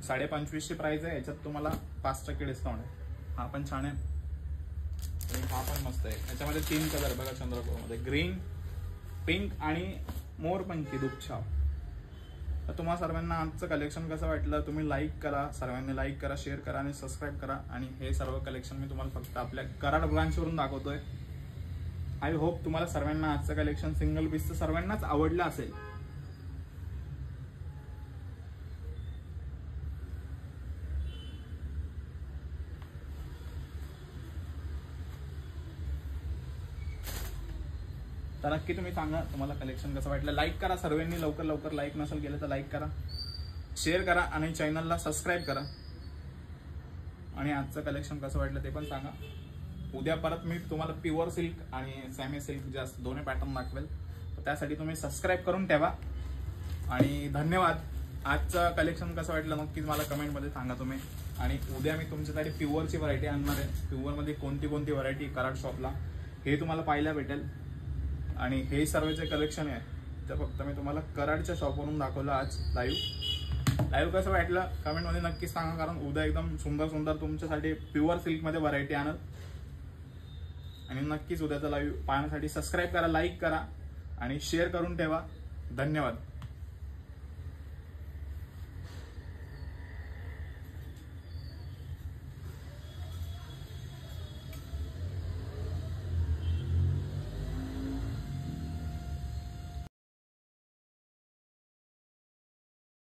[SPEAKER 1] $2550 प्राइस आहे. याच्यात तुम्हाला 5% डिस्काउंट आहे. हा पण छान आहे आणि हा पण मस्त आहे. याच्यामध्ये 3 कलर बघा चंद्रकोर मध्ये, ग्रीन, पिंक आणि मोरपंखी दुपछाव. तर तुम्हाला सर्वांना आजचं कलेक्शन कसं वाटलं तुम्ही लाईक करा, सर्वांनी लाईक करा, शेअर करा आणि सबस्क्राईब करा. आणि हे सर्व कलेक्शन मी तुम्हाला फक्त आपल्या कराड ब्रांचवरून दाखवतोय. आय होप तुम्हाला सर्वांना आजचं कलेक्शन सिंगल पीसचं सर्वांनाच आवडलं असेल. तर नक्की तुम्ही सांगा तुम्हाला कलेक्शन कसं वाटलं. लाईक करा सर्वांनी, लवकर लवकर. लाईक नसेल केलं तर लाईक करा, शेअर करा आणि चॅनलला सबस्क्राईब करा. आणि आजचं कलेक्शन कसं वाटलं ते पण सांगा. उद्या परत मी तुम्हाला प्युअर सिल्क आणि सेमी सिल्क जास्त दोन्ही पॅटर्न दाखवेल. तर त्यासाठी तुम्ही सबस्क्राईब करून ठेवा. आणि धन्यवाद. आजचं कलेक्शन कसं वाटलं नक्कीच मला कमेंटमध्ये सांगा तुम्ही. आणि उद्या मी तुमच्यासाठी प्युअरची व्हरायटी आणणार आहे. प्युअरमध्ये कोणती कोणती व्हरायटी कराड शॉपला हे तुम्हाला पाहायला भेटेल. आणि हे सर्वचे कलेक्शन आहे तर फक्त मी तुम्हाला कराडच्या शॉपवरून दाखवलं आज लाईव्ह. कसं वाटलं कमेंटमध्ये नक्कीच सांगा, कारण उद्या एकदम सुंदर सुंदर तुमच्यासाठी प्युअर सिल्कमध्ये व्हरायटी आणत. आणि नक्कीच उद्याचा लाईव्ह पाहण्यासाठी सबस्क्राईब करा, लाईक करा आणि शेअर करून ठेवा. धन्यवाद.